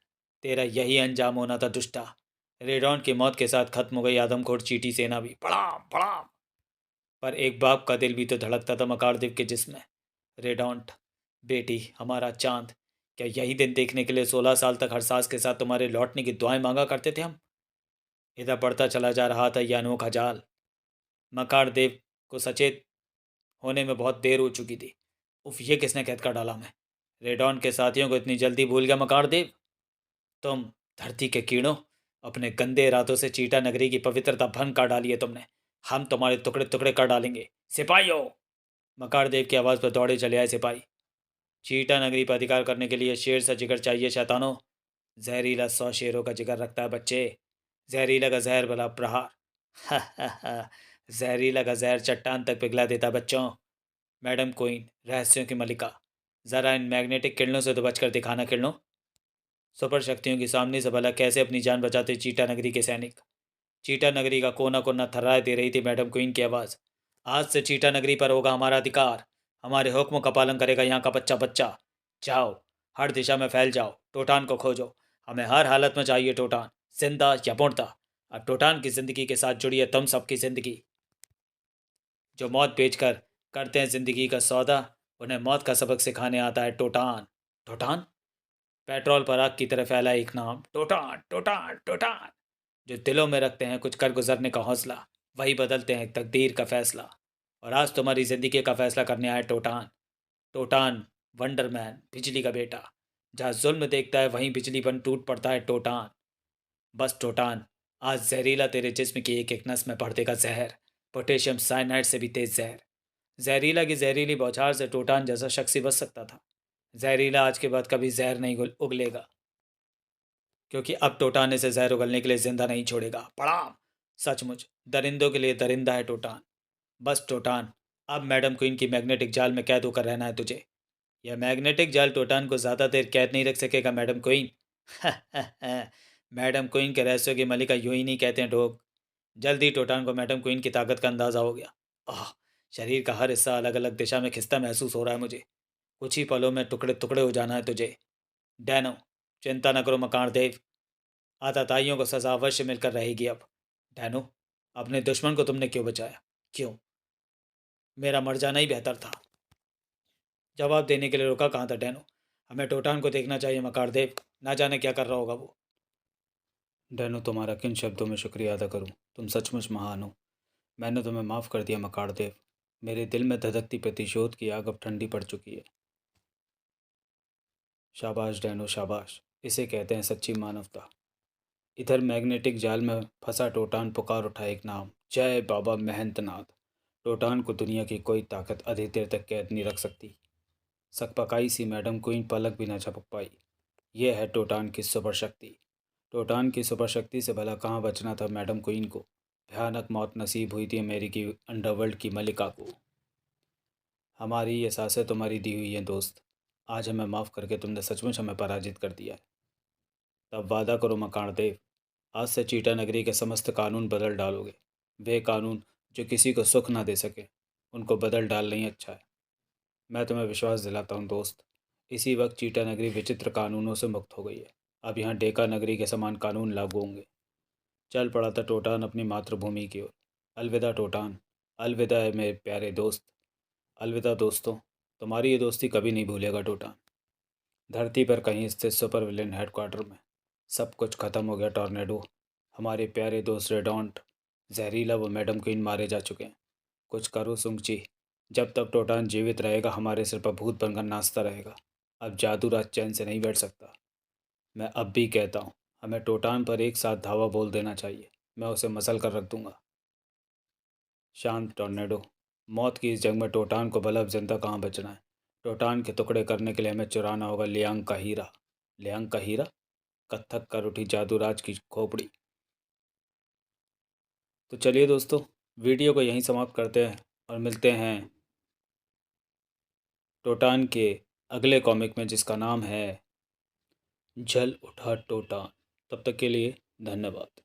तेरा यही अंजाम होना था दुष्टा। रेडॉन की मौत के साथ खत्म हो गई आदमखोर चीटी सेना भी। पड़ाम पड़ाम। पर एक बाप का दिल भी तो धड़कता था मकारदेव के जिस्म में। रेडॉन्ट, बेटी, हमारा चांद, क्या यही दिन देखने के लिए 16 साल तक हर सांस के साथ तुम्हारे लौटने की दुआएं मांगा करते थे हम? इधर बढ़ता चला जा रहा था यह अनोखा जाल। मकारदेव को सचेत होने में बहुत देर हो चुकी थी। उफ, ये किसने कैद कर डाला मैं? रेडॉन के साथियों को इतनी जल्दी भूल गया मकारदेव? तुम धरती के कीड़ों, अपने गंदे इरादों से चीटा नगरी की पवित्रता भंग कर डाली है तुमने। हम तुम्हारे टुकड़े टुकड़े कर डालेंगे। सिपाहियों! मकारदेव की आवाज़ पर दौड़े चले आए सिपाही। चीटा नगरी पर अधिकार करने के लिए शेर सा जिगर चाहिए शैतानों। जहरीला 100 शेरों का जिगर रखता है बच्चे। जहरीला का जहर भला प्रहार। हा हा हा। जहरीला का जहर चट्टान तक पिघला देता बच्चों। मैडम क्वीन, रहस्यों की मलिका, ज़रा इन मैग्नेटिक किरणों से तो बचकर दिखाना किरणों। सुपर शक्तियों के सामने से भला कैसे अपनी जान बचाते चीटा नगरी के सैनिक। चीटा नगरी का कोना कोना थर्राए दे रही थी मैडम क्वीन की आवाज़। आज से चीटा नगरी पर होगा हमारा अधिकार। हमारे हुक्म का पालन करेगा यहाँ का बच्चा बच्चा। जाओ, हर दिशा में फैल जाओ, टोटान को खोजो। हमें हर हालत में चाहिए टोटान, जिंदा या मुर्दा। अब टोटान की जिंदगी के साथ जुड़ी है तुम सबकी जिंदगी। जो मौत बेचकर करते हैं जिंदगी का सौदा, उन्हें मौत का सबक सिखाने आता है टोटान। टोटान? पेट्रोल पर आग की तरह फैला एक नाम, टोटान टोटान टोटान। जो दिलों में रखते हैं कुछ कर गुजरने का हौसला, वही बदलते हैं तकदीर का फैसला। और आज तुम्हारी जिंदगी का फैसला करने आया टोटान। टोटान, वंडरमैन, बिजली का बेटा। जहाँ जुल्म देखता है वहीं बिजली बन टूट पड़ता है टोटान। बस टोटान, आज जहरीला तेरे जिस्म की एक एक नस में भर देगा जहर। पोटेशियम साइनाइड से भी तेज जहर। जहरीला की जहरीली बौछार से टोटान जैसा शख्स ही बच सकता था। जहरीला आज के बाद कभी जहर नहीं उगलेगा, क्योंकि अब टोटान इसे जहर उगलने के लिए जिंदा नहीं छोड़ेगा। पड़ाम! सचमुच दरिंदों के लिए दरिंदा है टोटान। बस टोटान, अब मैडम क्वीन की मैग्नेटिक जाल में कैद होकर रहना है तुझे। यह मैग्नेटिक जाल टोटान को ज़्यादा देर कैद नहीं रख सकेगा मैडम क्वीन। मैडम क्वीन के रहस्यों की मलिका यूं ही नहीं कहते हैं लोग। जल्द ही टोटान को मैडम क्वीन की ताकत का अंदाज़ा हो गया। आह! शरीर का हर हिस्सा अलग अलग दिशा में खिंचता महसूस हो रहा है मुझे। कुछ ही पलों में टुकड़े टुकड़े हो जाना है तुझे। डैनो, चिंता न करो मकानदेव, आताताइयों को सजा अवश्य मिलकर रहेगी अब। डैनो, अपने दुश्मन को तुमने क्यों बचाया? क्यों? मेरा मर जाना ही बेहतर था। जवाब देने के लिए रुका कहाँ था डैनो? हमें टोटान को देखना चाहिए मकारदेव, ना जाने क्या कर रहा होगा वो। डैनो, तुम्हारा किन शब्दों में शुक्रिया अदा करूं? तुम सचमुच महान हो। मैंने तुम्हें माफ़ कर दिया मकारदेव। मेरे दिल में धधकती प्रतिशोध की आग अब ठंडी पड़ चुकी है। शाबाश डैनो, शाबाश। इसे कहते हैं सच्ची मानवता। इधर मैग्नेटिक जाल में फंसा टोटान पुकार उठा एक नाम, जय बाबा महंतनाथ। टोटान को दुनिया की कोई ताकत अधिक देर तक कैद नहीं रख सकती। सकपकाई सी मैडम क्वीन पलक भी न झपक पाई। यह है टोटान की सुपर शक्ति। टोटान की सुपर शक्ति से भला कहाँ बचना था मैडम क्वीन को। भयानक मौत नसीब हुई थी अमेरिकी अंडरवर्ल्ड की मलिका को। हमारी ये सांसें तुम्हारी दी हुई हैं दोस्त। आज हमें माफ़ करके तुमने सचमुच हमें पराजित कर दिया है। तब वादा करो मकानदेव, आज से चीटा नगरी के समस्त कानून बदल डालोगे। वे कानून जो किसी को सुख ना दे सके, उनको बदल डालना ही अच्छा है। मैं तुम्हें विश्वास दिलाता हूँ दोस्त, इसी वक्त चीटा नगरी विचित्र कानूनों से मुक्त हो गई है। अब यहाँ डेका नगरी के समान कानून लागू होंगे। चल पड़ा था टोटान अपनी मातृभूमि की ओर। अलविदा टोटान, अलविदा है मेरे प्यारे दोस्त। अलविदा दोस्तों, तुम्हारी ये दोस्ती कभी नहीं भूलेगा टोटान। धरती पर कहीं स्थित सुपर विलेन हेडक्वार्टर में सब कुछ खत्म हो गया टॉर्नेडो। हमारे प्यारे दोस्त रेडॉन्ट, जहरीला व मैडम क्वीन मारे जा चुके हैं। कुछ करो सुंगची, जब तक टोटान जीवित रहेगा हमारे सिर पर भूत बनकर नाचता रहेगा। अब जादू राज चैन से नहीं बैठ सकता। मैं अब भी कहता हूँ, हमें टोटान पर एक साथ धावा बोल देना चाहिए। मैं उसे मसल कर रख दूंगा। शांत टॉर्नेडो, मौत की इस जंग में टोटान को भला अब जिंदा कहाँ बचना है। टोटान के टुकड़े करने के लिए हमें चुराना होगा लियांग का हीरा। लियांग का हीरा? कत्थक कर उठी जादूराज की खोपड़ी। तो चलिए दोस्तों, वीडियो को यहीं समाप्त करते हैं और मिलते हैं टोटान के अगले कॉमिक में, जिसका नाम है जल उठा टोटान। तब तक के लिए धन्यवाद।